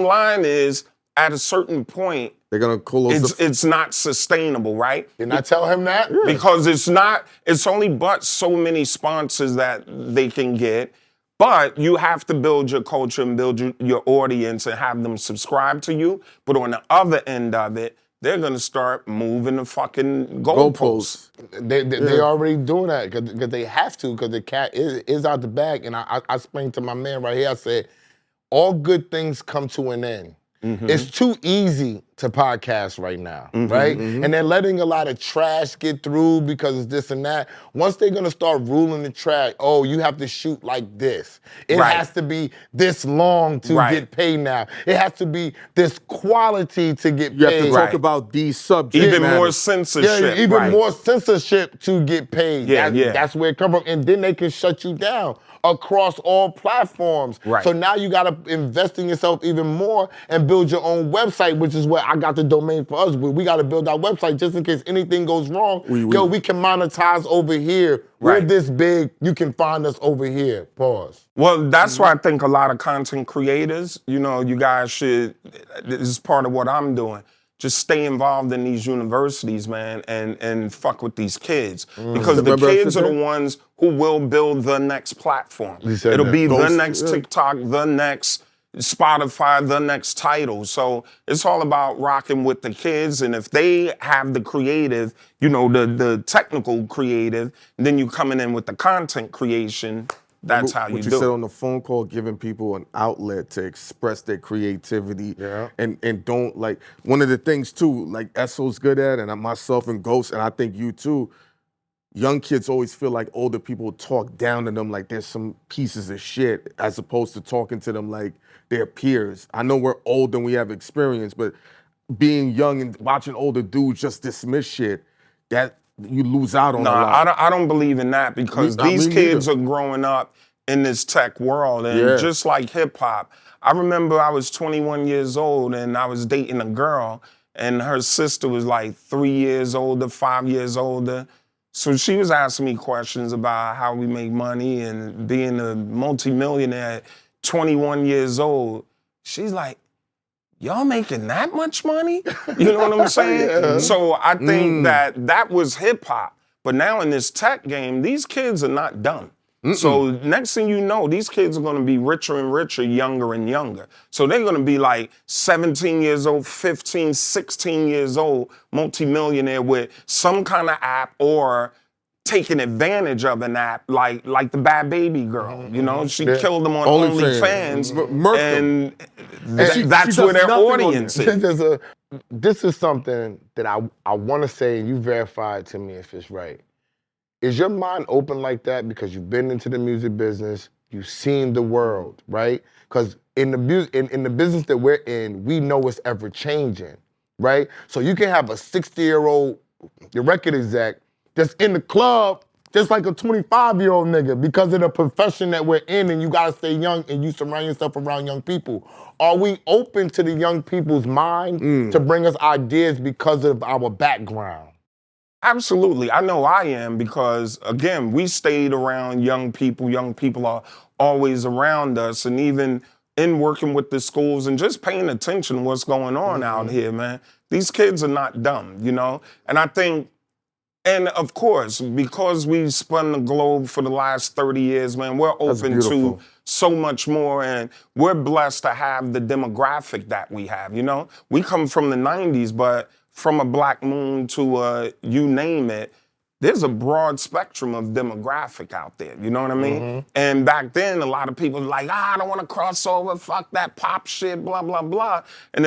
line is, at a certain point,
They're gonna close
it's not sustainable, right?
Didn't I tell him that?
Because it's only but so many sponsors that they can get. But you have to build your culture and build your audience and have them subscribe to you. But on the other end of it, they're gonna start moving the fucking goalposts.
They already doing that because they have to because the cat is out the bag. And I explained to my man right here, I said, all good things come to an end. It's too easy to podcast right now, right? And they're letting a lot of trash get through because it's this and that. Once they're gonna start ruling the track, oh, you have to shoot like this. It has to be this long to get paid now. It has to be this quality to get paid.
You have to talk about these subjects.
Even more censorship.
Yeah, even more censorship to get paid.
Yeah,
That's where it comes from. And then they can shut you down across all platforms.
Right.
So now you gotta invest in yourself even more and build your own website, which is where I got the domain for us. But we gotta build our website just in case anything goes wrong. Yo, we can monetize over here. We're
Right.
this big, you can find us over here. Pause.
Well, that's why I think a lot of content creators, you know, you guys should, this is part of what I'm doing. Just stay involved in these universities, man, and fuck with these kids. Because the
Remember I
kids
said
are the
that?
ones who will build the next platform.
said
It'll
that.
be the
Ghost,
next
yeah.
TikTok, the next Spotify, the next title. So it's all about rocking with the kids. And if they have the creative, you know, the technical creative, then you coming in with the content creation. That's how you
what you
do
said
it.
on the phone call, giving people an outlet to express their creativity. And don't like one of the things too, like Esso's good at, and myself and Ghost, and I think you too. Young kids always feel like older people talk down to them like they're some pieces of shit, as opposed to talking to them like they're peers. I know we're old and we have experience, but being young and watching older dudes just dismiss shit, that you lose out on a lot.
I don't believe in that because these kids are growing up in this tech world. And just like hip hop, I remember I was 21 years old and I was dating a girl and her sister was like 3 years older, 5 years older. So she was asking me questions about how we make money and being a multimillionaire at 21 years old. She's like, y'all making that much money? You know what I'm saying? So I think that was hip hop. But now in this tech game, these kids are not dumb. So next thing you know, these kids are gonna be richer and richer, younger and younger. So they're gonna be like 17 years old, 15, 16 years old, multimillionaire with some kind of app or taking advantage of an app like the Bad Baby girl. You know, she killed them on OnlyFans. And that's where their audience is.
This is something that I want to say, and you verify it to me if it's right. Is your mind open like that because you've been into the music business, you've seen the world, right? Because in the business that we're in, we know it's ever changing, right? So you can have a 60-year-old record exec that's in the club just like a 25-year-old nigga because of the profession that we're in, and you gotta stay young and you surround yourself around young people. Are we open to the young people's mind to bring us ideas because of our background?
Absolutely. I know I am because, again, we stayed around young people. Young people are always around us. And even in working with the schools and just paying attention to what's going on out here, man, these kids are not dumb, you know? And I think, and of course, because we've spun the globe for the last 30 years, man, we're open to so much more. And we're blessed to have the demographic that we have, you know? We come from the 90s, but from a Black Moon to you name it, there's a broad spectrum of demographic out there, you know what I mean? And back then, a lot of people were like, I don't want to cross over, fuck that pop shit, blah, blah, blah. And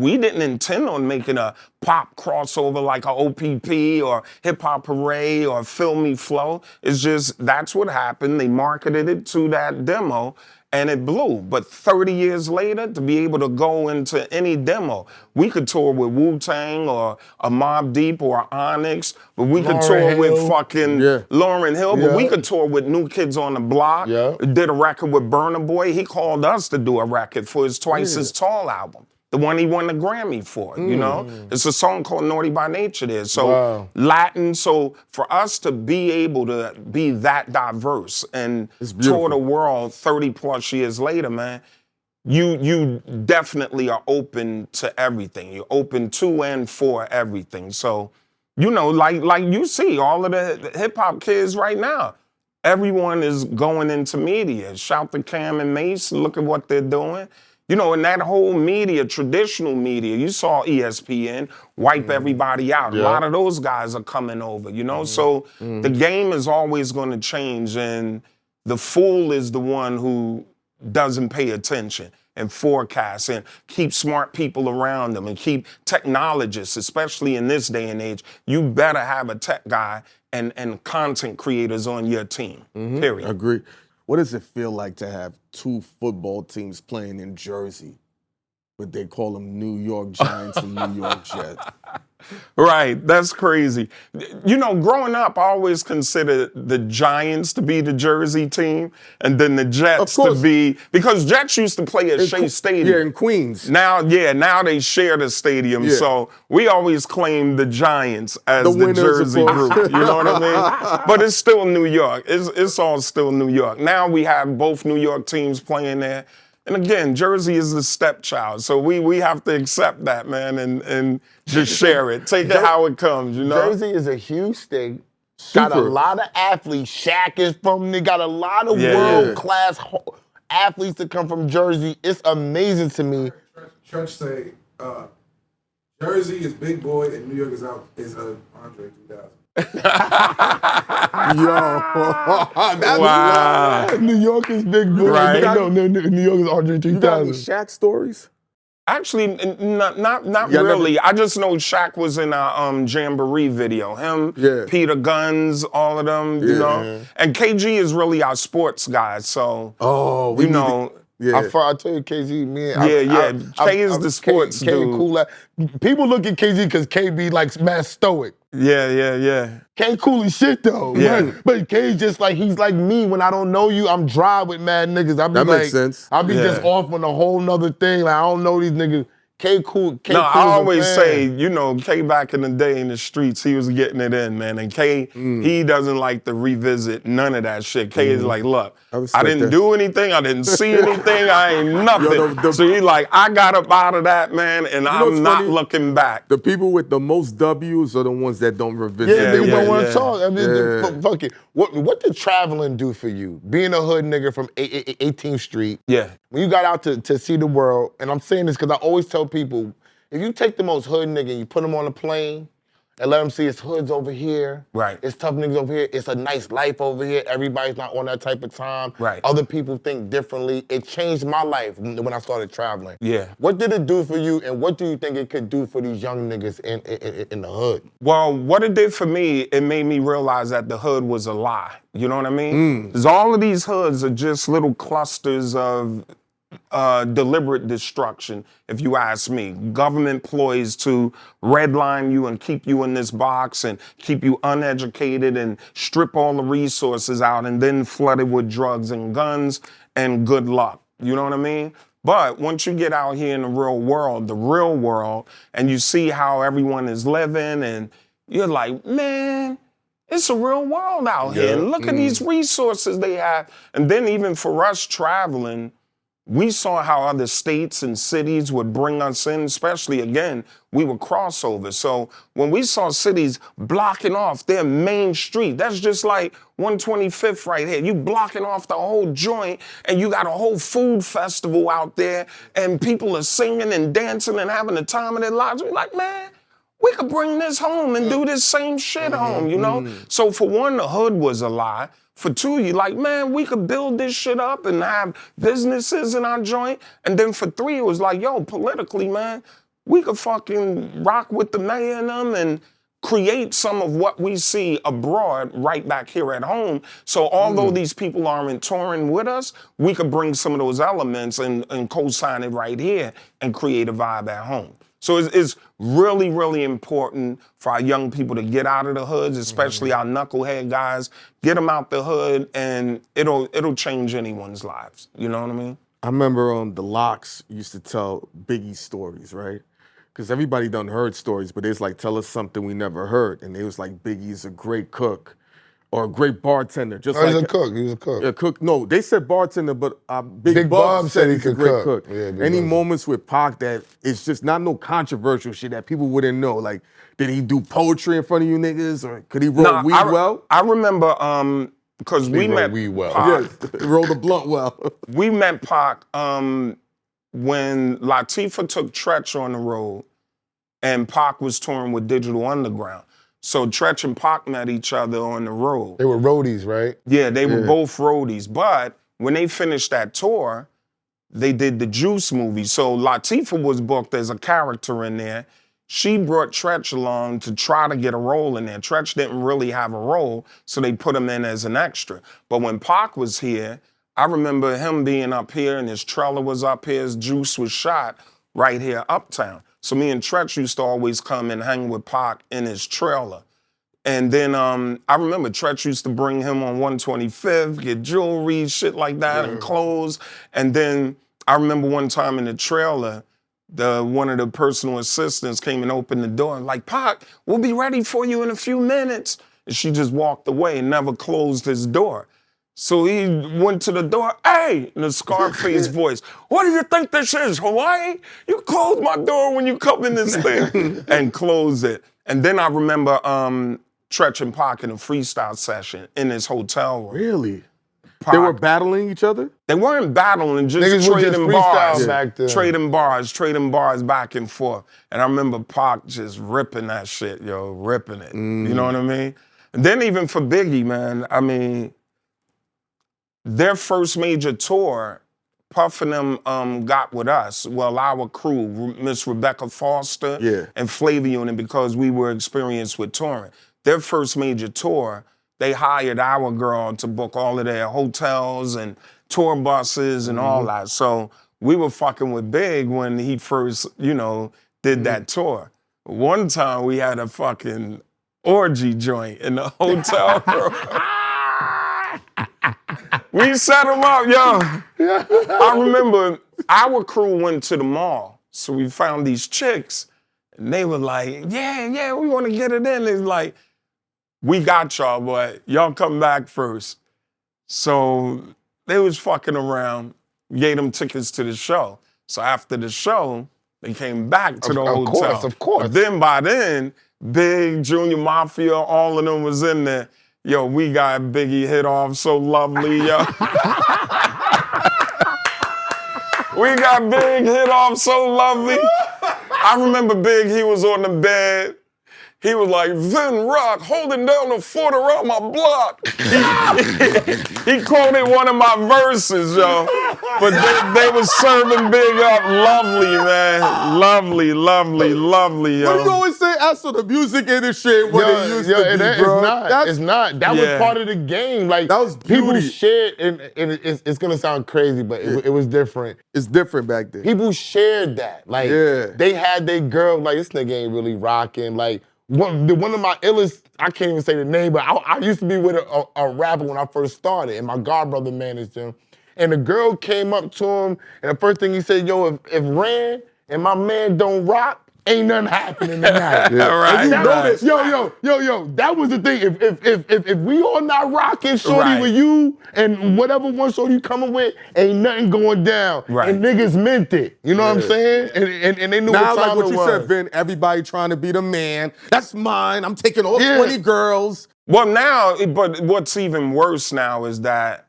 we didn't intend on making a pop crossover like a o.p.p. or Hip Hop Hooray or Feel Me Flow. It's just, that's what happened. They marketed it to that demo, and it blew. But 30 years later, to be able to go into any demo, we could tour with Wu-Tang or a Mobb Deep or Onyx, but we could tour with fucking Lauryn Hill, but we could tour with New Kids on the Block. Did a record with Burna Boy. He called us to do a record for his Twice as Tall album, the one he won the Grammy for, you know? It's a song called Naughty by Nature there. So Latin, so for us to be able to be that diverse and tour the world 30 plus years later, man, you definitely are open to everything. You're open to and for everything. So, you know, like you see all of the hip hop kids right now, everyone is going into media. Shout to Cam and Mace, look at what they're doing. You know, in that whole media, traditional media, you saw ESPN wipe everybody out. A lot of those guys are coming over, you know? So the game is always going to change, and the fool is the one who doesn't pay attention and forecast and keep smart people around them and keep technologists, especially in this day and age. You better have a tech guy and content creators on your team, period.
Agree. What does it feel like to have two football teams playing in Jersey, but they call them New York Giants and New York Jets?
Right, that's crazy. You know, growing up, I always considered the Giants to be the Jersey team, and then the Jets to be, because Jets used to play at Shea Stadium.
Yeah, in Queens.
Now they share the stadium, so we always claim the Giants as the Jersey group. You know what I mean? But it's still New York. It's all still New York. Now we have both New York teams playing there. And again, Jersey is the stepchild, so we have to accept that, man, and just share it. Take it how it comes, you know?
Jersey is a huge state. Got a lot of athletes. Shaq is from there. Got a lot of world-class athletes that come from Jersey. It's amazing to me.
Church say Jersey is big boy and New York is Andre 3000.
Wow. New York is big boy.
Right.
No, New York is Andre 3000.
You got any Shaq stories?
Actually, not really. I just know Shaq was in a Jamboree video. Him, Peter Guns, all of them, you know. And KG is really our sports guy, so you know.
I tell you, KG, man.
K is the sports dude.
Cool. People look at KG because KB like mad stoic.
Yeah.
K cool as shit though.
Yeah.
But K just like, he's like me. When I don't know you, I'm dry with mad niggas.
That makes sense.
I'll be just off on a whole nother thing. Like, I don't know these niggas. K Cool
No, I
was a
always say,
fan.
you know, K back in the day in the streets, he was getting it in, man. And K, he doesn't like to revisit none of that shit. K is like, look,
I
I
respect
didn't
that.
do anything, I didn't see anything, I ain't nothing. So he like, I got up out of that, man, and
know what's
I'm not
funny?
looking back.
The people with the most W's are the ones that don't revisit.
Yeah,
their
they don't
ways.
want to talk. I mean,
Yeah.
fuck it. What did traveling do for you? Being a hood nigga from 18th Street.
Yeah.
When you got out to see the world, and I'm saying this because I always tell people, if you take the most hood nigga and you put him on a plane and let him see it's hoods over here,
Right.
it's tough niggas over here, it's a nice life over here, everybody's not on that type of time,
Right.
other people think differently. It changed my life when I started traveling.
Yeah.
What did it do for you, and what do you think it could do for these young niggas in the hood?
Well, what it did for me, it made me realize that the hood was a lie. You know what I mean? Because all of these hoods are just little clusters of deliberate destruction, if you ask me. Government ploys to redline you and keep you in this box and keep you uneducated and strip all the resources out and then flood it with drugs and guns and good luck. You know what I mean? But once you get out here in the real world, and you see how everyone is living, and you're like, man, it's a real world out here. And look at these resources they have. And then even for us traveling, we saw how other states and cities would bring us in, especially, again, we were crossovers. So when we saw cities blocking off their main street, that's just like 125th right here. You blocking off the whole joint, and you got a whole food festival out there, and people are singing and dancing and having the time of their lives. We're like, man, we could bring this home and do this same shit home, you know? So for one, the hood was a lie. For two, you like, man, we could build this shit up and have businesses in our joint. And then for three, it was like, yo, politically, man, we could fucking rock with the mayor and them and create some of what we see abroad right back here at home. So although these people aren't touring with us, we could bring some of those elements and co-sign it right here and create a vibe at home. So it's really, really important for our young people to get out of the hoods, especially our knucklehead guys. Get them out the hood, and it'll change anyone's lives. You know what I mean?
I remember the Locks used to tell Biggie stories, right? Because everybody done heard stories, but it's like, tell us something we never heard. And they was like, Biggie's a great cook or a great bartender. Just
He was
like
a cook. He was a cook.
a cook. No, they said bartender, but Big
Bob
Bob
said
said
he
he's a
could
great
cook.
cook.
Yeah, Big
Any
Bob.
moments with Pac that it's just not no controversial shit that people wouldn't know? Like, did he do poetry in front of you niggas, or could he roll weed well?
I remember because we met
weed well.
Pac.
Yes, roll the blunt well.
We met Pac when Latifah took Tretch on the road, and Pac was touring with Digital Underground. So Tretch and Pac met each other on the road.
They were roadies, right?
Yeah, they were both roadies. But when they finished that tour, they did the Juice movie. So Latifah was booked as a character in there. She brought Tretch along to try to get a role in there. Tretch didn't really have a role, so they put him in as an extra. But when Pac was here, I remember him being up here and his trailer was up here, his Juice was shot right here uptown. So me and Tretch used to always come and hang with Pac in his trailer. And then I remember Tretch used to bring him on 125th, get jewelry, shit like that, and clothes. And then I remember one time in the trailer, one of the personal assistants came and opened the door and like, Pac, we'll be ready for you in a few minutes. And she just walked away and never closed his door. So he went to the door, hey, in a Scarface voice, what do you think this is, Hawaii? You close my door when you come in this thing, and close it. And then I remember Tretch and Pac in a freestyle session in his hotel room.
Really?
Pac,
They were battling each other?
they weren't battling, just
Niggas were just
trading
freestyle
bars.
back then.
Trading bars back and forth. And I remember Pac just ripping that shit, ripping it. You know what I mean? And then even for Biggie, man, I mean, their first major tour, Puff and them got with us. Well, our crew, Miss Rebecca Foster and Flavor Unit, because we were experienced with touring. Their first major tour, they hired our girl to book all of their hotels and tour buses and all that. So we were fucking with Big when he first, did that tour. One time we had a fucking orgy joint in the hotel room. We set him up, yo. I remember our crew went to the mall. So we found these chicks, and they were like, yeah, we want to get it in. It's like, we got y'all, but y'all come back first. So they was fucking around, gave them tickets to the show. So after the show, they came back to the hotel.
Of course.
But then by then, Big, Junior Mafia, all of them was in there. Yo, we got Biggie hit off so lovely, yo. We got Big hit off so lovely. I remember Big, he was on the bed. He was like, Vin Rock holding down the fort around my block. He quoted one of my verses, yo. But they was serving Big up lovely, man. Lovely, yo.
What do you always say? After the music industry, what it used to be, bro.
It's not. That was part of the game. Like,
that was
people
beauty.
shared, and it's gonna sound crazy, but it was different.
It's different back then.
People shared that. Like, they had their girl, like, this nigga ain't really rocking. Like, one of my illest, I can't even say the name, but I used to be with a rapper when I first started, and my godbrother managed him. And the girl came up to him, and the first thing he said, yo, if Rand and my man don't rock, ain't nothing happening tonight.
Right,
and you know
right.
this. Yo, that was the thing. If we all not rocking, shorty, with you, and whatever one shorty you coming with, ain't nothing going down.
Right.
And niggas meant it. You know what I'm saying? And they knew
now,
what time
like what
it
you
was.
said, Vin, everybody trying to be the man. That's mine. I'm taking all 20 girls.
Well, now, but what's even worse now is that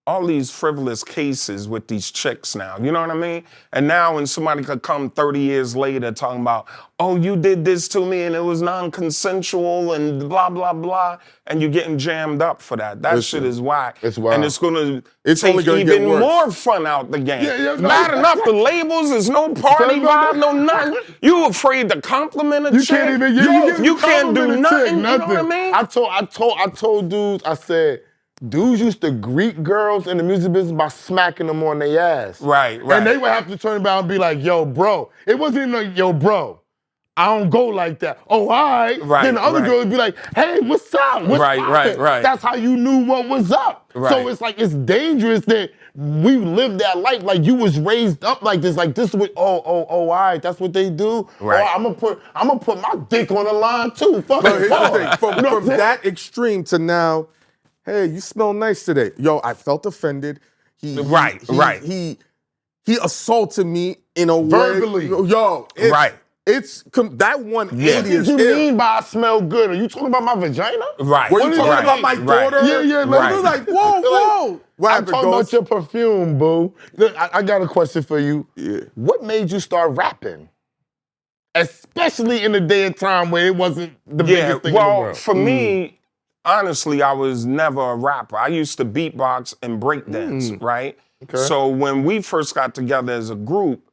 all these frivolous cases with these chicks now, you know what I mean? And now when somebody could come 30 years later talking about, oh, you did this to me and it was non-consensual and blah, blah, blah, and you're getting jammed up for that. That shit is whack.
It's wild.
And it's gonna
It's
take
only gonna
even
get worse.
more fun out the game.
Yeah,
Bad enough the labels, there's no party vibe, no nothing. You afraid to compliment a
You
chick?
can't even.
You can't do
compliment a
nothing.
chick,
You know what I mean?
I told dudes. I said, dudes used to greet girls in the music business by smacking them on their ass.
Right.
And they would have to turn around and be like, yo, bro. It wasn't even like, yo, bro. I don't go like that. Oh, all right.
Right,
Then the other
right.
girl would be like, hey, what's up? What's
Right.
That's how you knew what was up.
Right.
So it's like, it's dangerous that we live that life like you was raised up like this. Like this is what, all right, that's what they do.
Right.
I'm gonna put my dick on the line too. Fuck
But here's
it.
the thing, from that extreme to now, hey, you smell nice today. Yo, I felt offended. He assaulted me in a
Verbally.
way. Yo, it's that 180
What
is
did you
ill.
mean by I smell good? Are you talking about my vagina?
Right.
What are you talking about my daughter?
Yeah.
Like, we're like, whoa. What
I'm
happened,
talking
Ghost?
about your perfume, boo. Look, I got a question for you.
Yeah.
What made you start rapping? Especially in the day and time where it wasn't the biggest thing in the world.
For me, honestly, I was never a rapper. I used to beatbox and breakdance, right?
Okay.
So when we first got together as a group,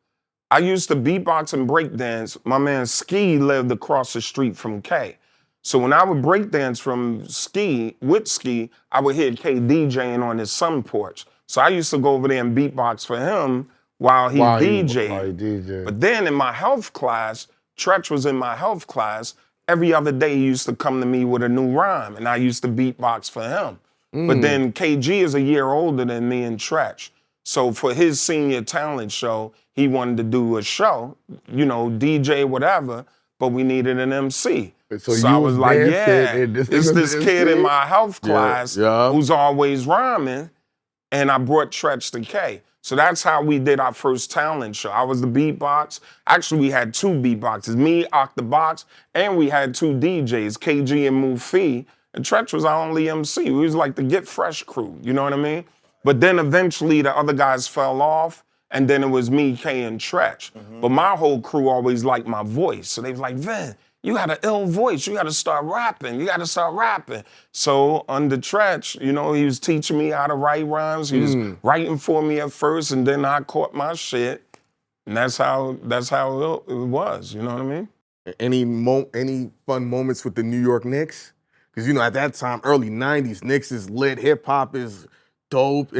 I used to beatbox and breakdance. My man Ski lived across the street from K. So when I would breakdance from Ski, I would hear K DJing on his sun porch. So I used to go over there and beatbox for him while he DJed. But then in my health class, Tretch was in my health class, every other day he used to come to me with a new rhyme, and I used to beatbox for him. But then KG is a year older than me and Tretch. So for his senior talent show, he wanted to do a show, DJ, whatever, but we needed an MC. So I was like, it's this kid in my health class who's always rhyming, and I brought Tretch to K. So that's how we did our first talent show. I was the beatbox. Actually, we had two beatboxes, me, Octobox, and we had two DJs, KG and Mufi, and Tretch was our only MC. We was like the Get Fresh crew, you know what I mean? But then eventually the other guys fell off, and then it was me, K, and Tretch. But my whole crew always liked my voice. So they was like, Vin, you got an ill voice. You got to start rapping. So under Tretch, he was teaching me how to write rhymes. He was writing for me at first, and then I caught my shit. And that's how it was, you know what I mean?
Any fun moments with the New York Knicks? Because, at that time, early 90s, Knicks is lit, hip-hop is dope.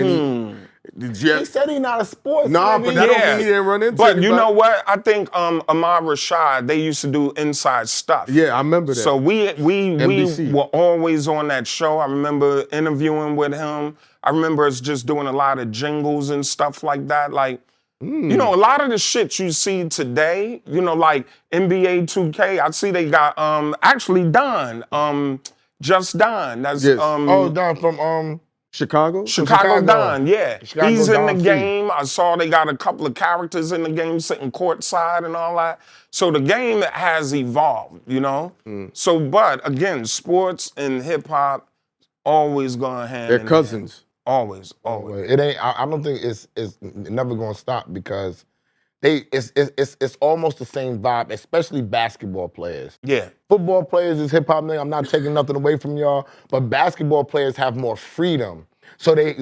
He said he not a sports.
Nah, but that don't mean he didn't run into
But you
anybody.
know what? I think Ahmad Rashad, they used to do inside stuff.
Yeah, I remember that.
So we
NBC.
were always on that show. I remember interviewing with him. I remember us just doing a lot of jingles and stuff like that. Like, You know, a lot of the shit you see today, you know, like NBA 2K, I see they got actually Don, just Don. That's
Yes.
Oh, Don from
Chicago?
Chicago Don, yeah.
Chicago
He's in
Don
the
C.
game. I saw they got a couple of characters in the game sitting courtside and all that. So the game has evolved, you know? So, but again, sports and hip hop always going hand
They're
in
cousins.
hand. Always, always.
It ain't. I don't think it's never gonna stop because it's almost the same vibe, especially basketball players.
Yeah.
Football players is hip hop nigga. I'm not taking nothing away from y'all, but basketball players have more freedom. So they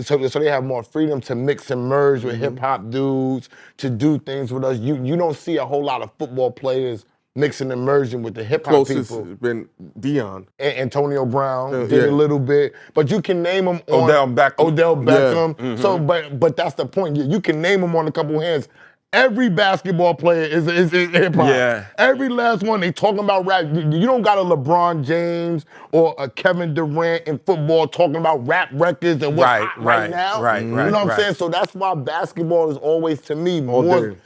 have more freedom to mix and merge with hip hop dudes, to do things with us. You don't see a whole lot of football players mixing and merging with the hip hop
Closest
people.
has been Dion.
Antonio Brown did a little bit, but you can name them on
Odell Beckham.
Odell Beckham.
Yeah.
So, but that's the point. You can name them on a couple hands. Every basketball player is hip hop.
Yeah.
Every last one. They talking about rap. You don't got a LeBron James or a Kevin Durant in football talking about rap records and what's hot right now.
Right,
You know what I'm saying? So that's why basketball is always to me more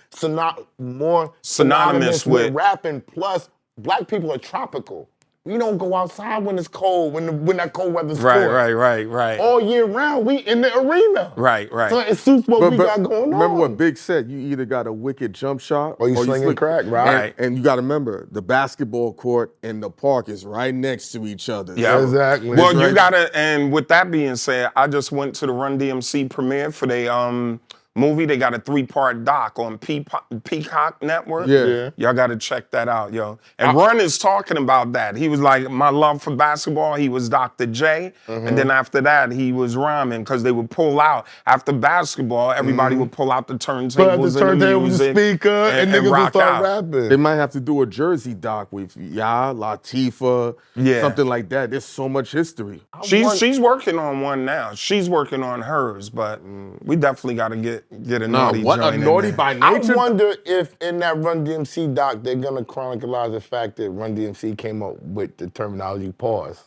synonymous with rapping. Plus, black people are tropical. We don't go outside when it's cold, when that cold weather's
Right.
all year round, we in the arena.
Right.
So it suits what we got going on.
Remember what Big said? You either got a wicked jump shot
or you slinging crack, right?
And you got to remember, the basketball court and the park is right next to each other.
Yeah,
exactly.
Well, you gotta, and with that being said, I just went to the Run DMC premiere for their movie. They got a 3-part doc on Peacock Network.
Yeah.
Y'all gotta check that out, yo. And Run is talking about that. He was like, my love for basketball, he was Dr. J. And then after that, he was rhyming, because they would pull out, after basketball, everybody would pull out the turntables and the music.
The speaker, and niggas would start rapping.
They might have to do a Jersey doc with Latifah, something like that. There's so much history.
She's working on one now. She's working on hers, but we definitely gotta get a naughty
what
joint
a
in
naughty
there.
by nature.
I wonder if in that Run DMC doc they're gonna chronicleize the fact that Run DMC came up with the terminology pause.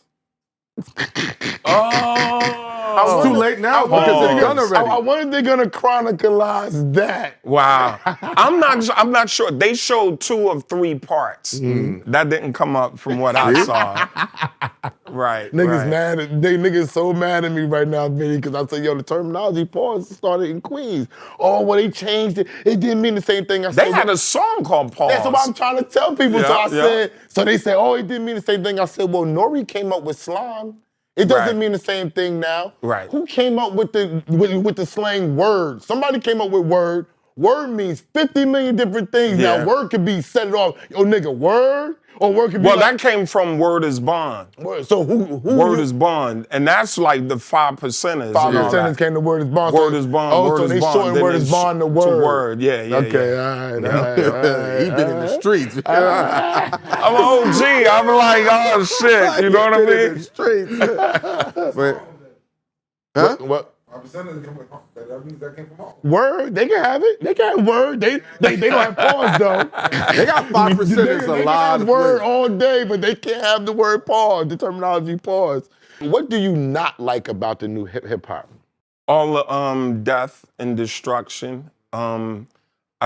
It's too late now because it's done already.
I wonder if they're gonna chronicleize that.
Wow. I'm not sure. They showed 2 of 3 parts. That didn't come up from what I saw. Right.
Niggas mad at niggas so mad at me right now, Vinnie, because I said, yo, the terminology pause started in Queens. Oh, well, they changed it. It didn't mean the same thing.
They had a song called Pause.
That's what I'm trying to tell people. So they said, oh, it didn't mean the same thing. I said, well, Nori came up with slime. It doesn't mean the same thing now.
Right.
Who came up with the slang word? Somebody came up with word. Word means 50 million different things.
Yeah.
Now, word could be set it off. Yo, nigga, word? Or word could be
that came from Word is Bond.
So who
Word is Bond. And that's like the 5%ers.
5%ers came to Word is Bond.
Word is Bond.
Oh,
Word
so
is
they
Bond.
shortened Word is Bond to Word.
Yeah.
Okay, all right.
He been in the streets.
I'm an OG. I'm like, oh shit. You know what I
Been in
mean?
the streets. But,
What?
5% that means that came from home.
Word, they can have it. They can have word. They don't have pause though.
they got 5%ers a lot
They
of
can have word
places.
all day, but they can't have the word pause, the terminology pause. What do you not like about the new hip hop?
All the death and destruction. I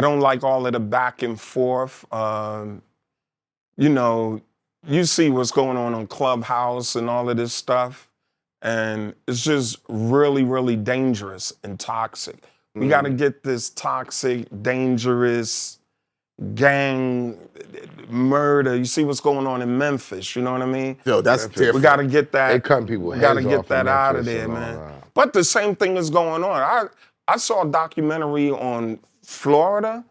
don't like all of the back and forth. You know, you see what's going on Clubhouse and all of this stuff. And it's just really, really dangerous and toxic. We got to get this toxic, dangerous gang murder. You see what's going on in Memphis, you know what I mean?
Yo, that's different.
We got to get that.
They cutting people
We got to
heads
get
off
that
in
out of
Memphis
there,
and all
man.
that.
But the same thing is going on. I saw a documentary on Florida.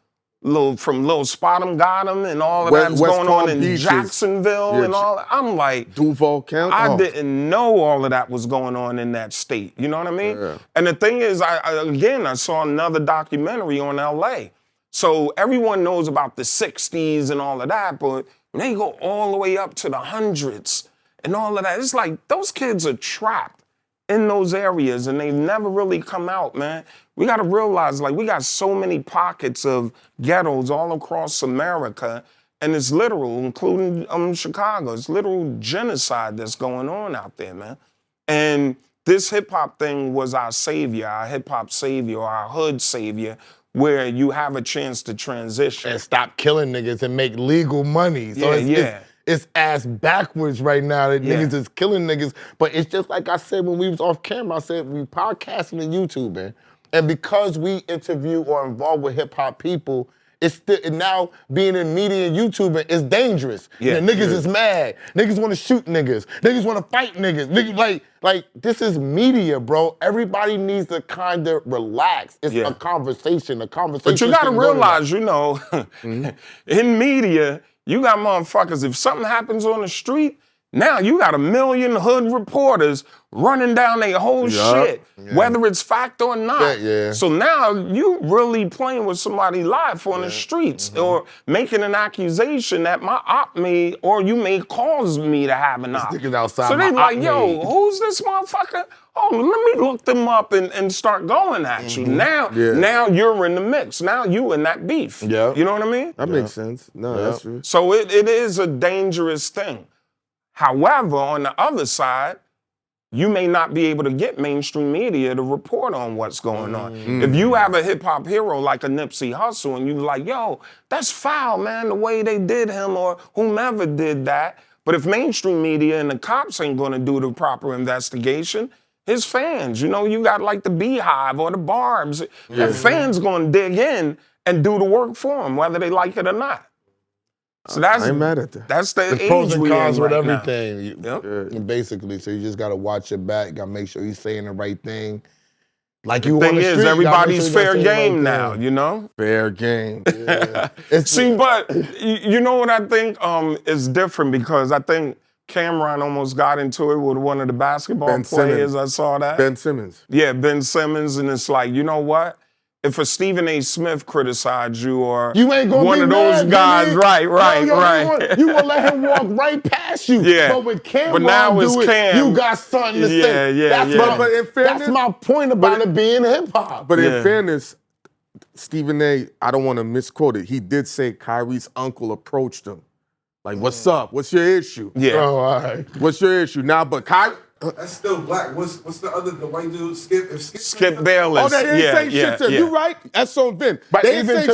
From Lil Spot'em Got 'em and all of that's
West
going
Palm
on in
Beaches.
Jacksonville and all that. I'm like,
Duval County.
I didn't know all of that was going on in that state. You know what I mean?
Yeah.
And the thing is, I saw another documentary on LA. So everyone knows about the 60s and all of that, but when they go all the way up to the hundreds and all of that, it's like those kids are trapped in those areas and they never really come out, man. We got to realize, like, we got so many pockets of ghettos all across America, and it's literal, including Chicago. It's literal genocide that's going on out there, man. And this hip hop thing was our savior, our hip hop savior, our hood savior, where you have a chance to transition.
And stop killing niggas and make legal money. So it's ass backwards right now that niggas is killing niggas. But it's just like I said when we was off camera, I said we podcasting and YouTubing. And because we interview or involved with hip hop people, it's still, now being in media and YouTubing is dangerous.
Yeah.
Niggas is mad. Niggas want to shoot niggas. Niggas want to fight niggas. Niggas like this is media, bro. Everybody needs to kind of relax. It's a conversation.
But you gotta realize, you know, in media, you got motherfuckers, if something happens on the street, now you got 1 million hood reporters running down their whole shit, whether it's fact or not. So now you really playing with somebody's life on the streets or making an accusation that my op made or you may cause me to have an op. So they like, yo, who's this motherfucker? Oh, let me look them up and start going at you. Now you're in the mix. Now you in that beef. You know what I mean?
That makes sense. No, that's true.
So it is a dangerous thing. However, on the other side, you may not be able to get mainstream media to report on what's going on. If you have a hip hop hero like a Nipsey Hussle and you like, yo, that's foul, man, the way they did him or whomever did that. But if mainstream media and the cops ain't gonna do the proper investigation, his fans, you know, you got like the Beehive or the Barbs, that fans gonna dig in and do the work for him, whether they like it or not. So that's,
I ain't mad at that.
That's the age
pros and
we
cons
in
with
right
everything. Basically, so you just gotta watch your back. Gotta make sure you're saying the right thing. Like you
The
on
thing
the
is,
street,
everybody's fair
you gotta make sure
game
you're
now,
saying
you know?
Fair game.
See, but you know what I think is different because I think Cameron almost got into it with one of the basketball
Ben
players.
Simmons.
I saw that.
Ben Simmons.
Yeah, Ben Simmons, and it's like, you know what? If a Stephen A. Smith criticized you or
You ain't gonna
one
be
of those
mad,
guys,
Vinnie.
right.
You gonna let him walk right past you.
Yeah.
But with Cam
But now
do
it's
it,
Cam.
you got something to say. That's
But in fairness,
that's my point about it being hip hop.
But in fairness, Stephen A., I don't want to misquote it. He did say Kyrie's uncle approached him. Like, what's up? What's your issue?
Yeah.
Oh, all right.
What's your issue? Now, but Kyrie...
That's still black. What's the white dude?
Skip Bayless.
Oh, they didn't say shit to him. You right? That's on Vin.
But
they
even to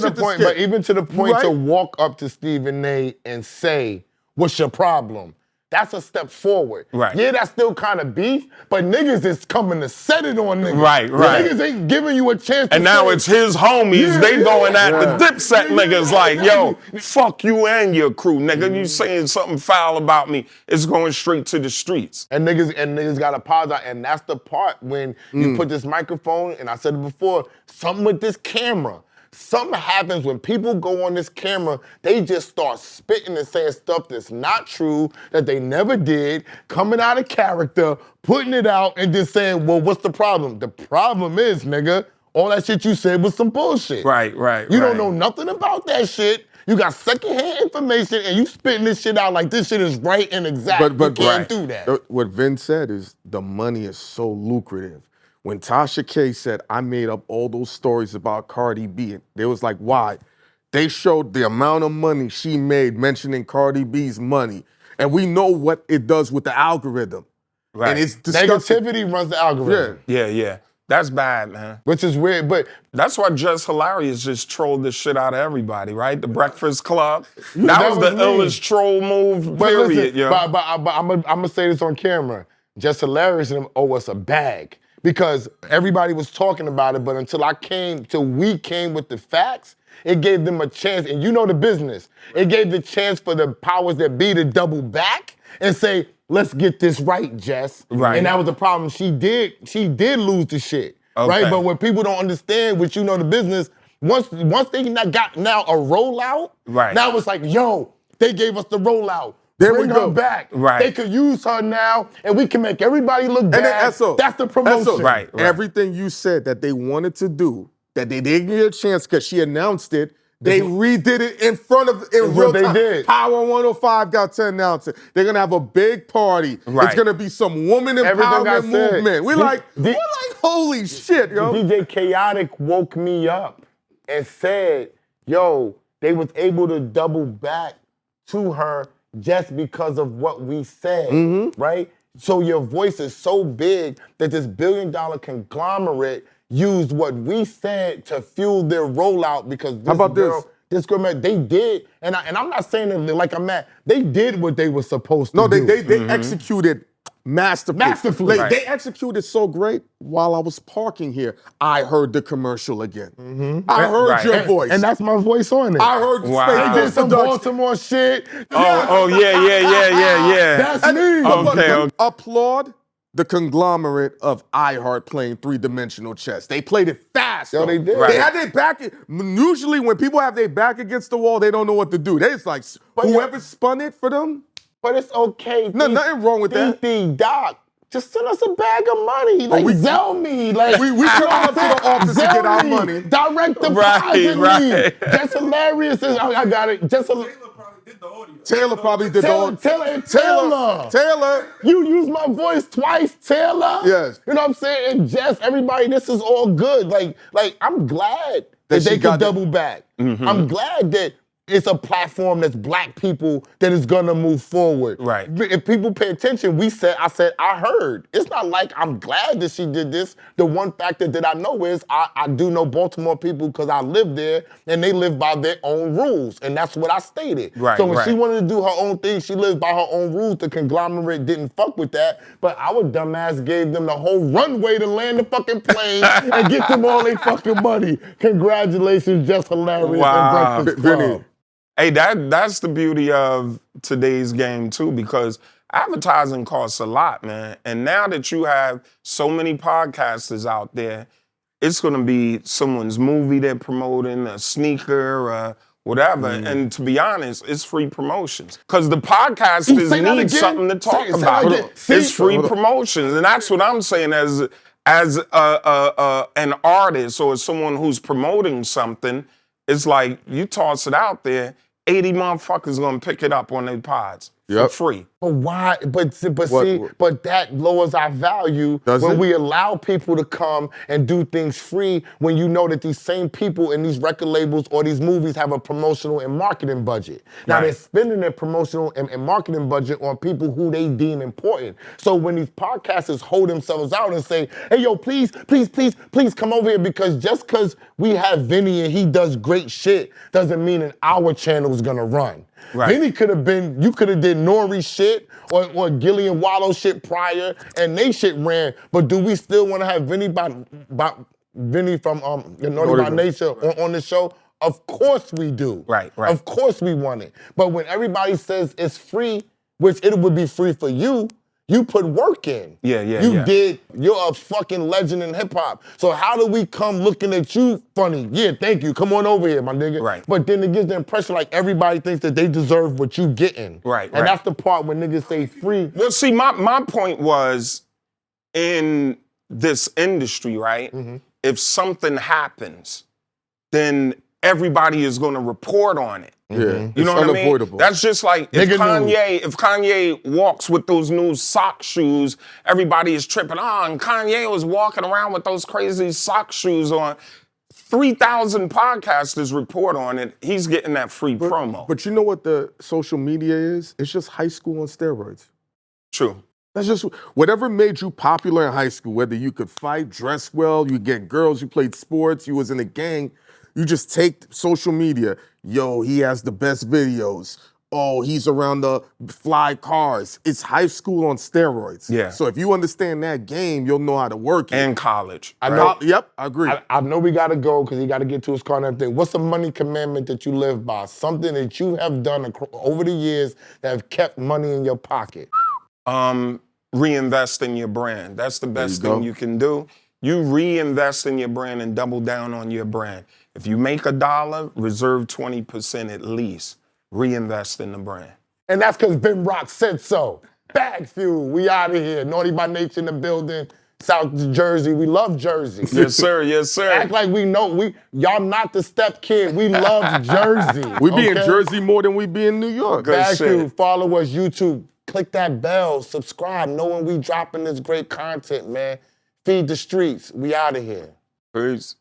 the point,
Right?
to walk up to Stephen A. and say, "What's your problem?" That's a step forward.
Right.
Yeah, that's still kind of beef, but niggas is coming to set it on niggas.
Right.
Niggas ain't giving you a chance to
And now
say,
it's his homies. They going at the Dipset niggas like, yo, fuck you and your crew, nigga. You saying something foul about me. It's going straight to the streets.
And niggas got to apologize. And that's the part when you put this microphone, and I said it before, something with this camera. Something happens when people go on this camera, they just start spitting and saying stuff that's not true, that they never did, coming out of character, putting it out, and just saying, well, what's the problem? The problem is, nigga, all that shit you said was some bullshit.
Right.
You don't know nothing about that shit. You got secondhand information, and you spitting this shit out like this shit is right and exact.
But
you can't do that.
What Vin said is the money is so lucrative. When Tasha K said, I made up all those stories about Cardi B, they was like, why? They showed the amount of money she made mentioning Cardi B's money. And we know what it does with the algorithm.
Right.
And it's disgusting.
Negativity runs the algorithm.
Yeah. That's bad, man.
Which is weird, but...
That's why Jess Hilarious just trolled the shit out of everybody, right? The Breakfast Club. That was the illest troll move, period,
listen,
yo.
But I'm gonna say this on camera. Jess Hilarious and them owe us a bag. Because everybody was talking about it, but until we came with the facts, it gave them a chance, and you know the business. It gave the chance for the powers that be to double back and say, let's get this right, Jess.
Right.
And that was the problem. She did lose the shit.
Okay.
Right? But when people don't understand, which you know the business, once they got now a rollout,
right.
Now it's like, yo, they gave us the rollout.
There
Bring
we go.
her back.
Right.
They could use her now, and we can make everybody look bad.
That's
the promotion.
Right.
Everything you said that they wanted to do, that they didn't get a chance because she announced it, they redid it in front of in real time.
They did.
Power 105 got to announce it. They're gonna have a big party.
Right.
It's gonna be some woman empowerment movement. We're like, holy shit, yo.
DJ Chaotic woke me up and said, yo, they was able to double back to her just because of what we said, right? So your voice is so big that this $1 billion conglomerate used what we said to fuel their rollout because this
How about
girl, this girl, man, they did, and I'm not saying that like I'm mad. They did what they were supposed to
No,
do.
they executed masterfully.
Masterfully.
Like, they executed so great. While I was parking here, I heard the commercial again. I heard your voice.
And that's my voice on it.
I heard
Wow.
Space
They did some
Production.
Baltimore shit.
Oh, yeah.
That's
And-
me.
but applaud the conglomerate of iHeart playing three-dimensional chess. They played it fast.
Yo,
though.
they did.
They had their back. Usually when people have their back against the wall, they don't know what to do. They just like, whoever spun it for them,
But it's okay.
No, nothing wrong with that.
Doc, just send us a bag of money. Like, sell me. Like,
we come up to the office to get our money.
Direct deposit me. That's hilarious. I got it.
Taylor probably did the audio.
Taylor probably did the
Taylor. You use my voice twice, Taylor.
Yes.
You know what I'm saying? And Jess, everybody, this is all good. Like I'm glad that they could double back. I'm glad that it's a platform that's black people that is gonna move forward.
Right.
If people pay attention, I heard. It's not like I'm glad that she did this. The one factor that I know is I do know Baltimore people because I live there and they live by their own rules. And that's what I stated.
Right,
so when
right.
she wanted to do her own thing, she lived by her own rules. The conglomerate didn't fuck with that. But our dumbass gave them the whole runway to land the fucking plane and get them all their fucking money. Congratulations, just hilarious
Wow.
and Breakfast Club.
Vinnie.
Hey, that's the beauty of today's game too, because advertising costs a lot, man. And now that you have so many podcasters out there, it's gonna be someone's movie they're promoting, a sneaker, whatever. And to be honest, it's free promotions. Because the podcasters
Say that
need
again.
something to talk
Say that
about.
again.
It's free promotions. And that's what I'm saying as an artist or someone who's promoting something. It's like you toss it out there, 80 motherfuckers gonna pick it up on their pods for free.
But why? But that lowers our value when we allow people to come and do things free. When you know that these same people in these record labels or these movies have a promotional and marketing budget. Now they're spending their promotional and marketing budget on people who they deem important. So when these podcasters hold themselves out and say, "Hey, yo, please come over here," because just because we have Vinnie and he does great shit doesn't mean that our channel is gonna run.
Right.
Vinnie could have been, you could have did Nori shit or Gillian Wallow shit prior and they shit ran. But do we still want to have Vinnie Vinnie from the Naughty by Nature on the show? Of course we do.
Right.
Of course we want it. But when everybody says it's free, which it would be free for you, you put work in.
Yeah.
You're a fucking legend in hip hop. So how do we come looking at you funny? Yeah, thank you. Come on over here, my nigga.
Right.
But then it gives the impression like everybody thinks that they deserve what you getting.
Right.
And that's the part when niggas say free.
Well, see, my point was in this industry, right? If something happens, then everybody is going to report on it.
Yeah,
You know what
unavoidable.
I mean? That's just like if Kanye walks with those new sock shoes, everybody is tripping. And Kanye was walking around with those crazy sock shoes on. 3,000 podcasters report on it. He's getting that free promo.
But you know what the social media is? It's just high school on steroids.
True.
That's just whatever made you popular in high school, whether you could fight, dress well, you get girls, you played sports, you was in a gang. You just take social media. Yo, he has the best videos. Oh, he's around the fly cars. It's high school on steroids.
Yeah.
So if you understand that game, you'll know how to work it.
And college.
I know.
Yep, I agree.
I know we gotta go because he gotta get to his car and everything. What's a money commandment that you live by? Something that you have done over the years that have kept money in your pocket.
Reinvest in your brand. That's the best thing you can do. You reinvest in your brand and double down on your brand. If you make $1, reserve 20% at least. Reinvest in the brand.
And that's because Vin Rock said so. BagFuel, we out of here. Naughty by Nature in the building. South Jersey, we love Jersey.
Yes, sir. Yes, sir.
Act like we know, y'all not the step kid. We love Jersey.
We be in Jersey more than we be in New York.
BagFuel, follow us, YouTube. Click that bell, subscribe, know when we dropping this great content, man. Feed the streets. We out of here.
Peace.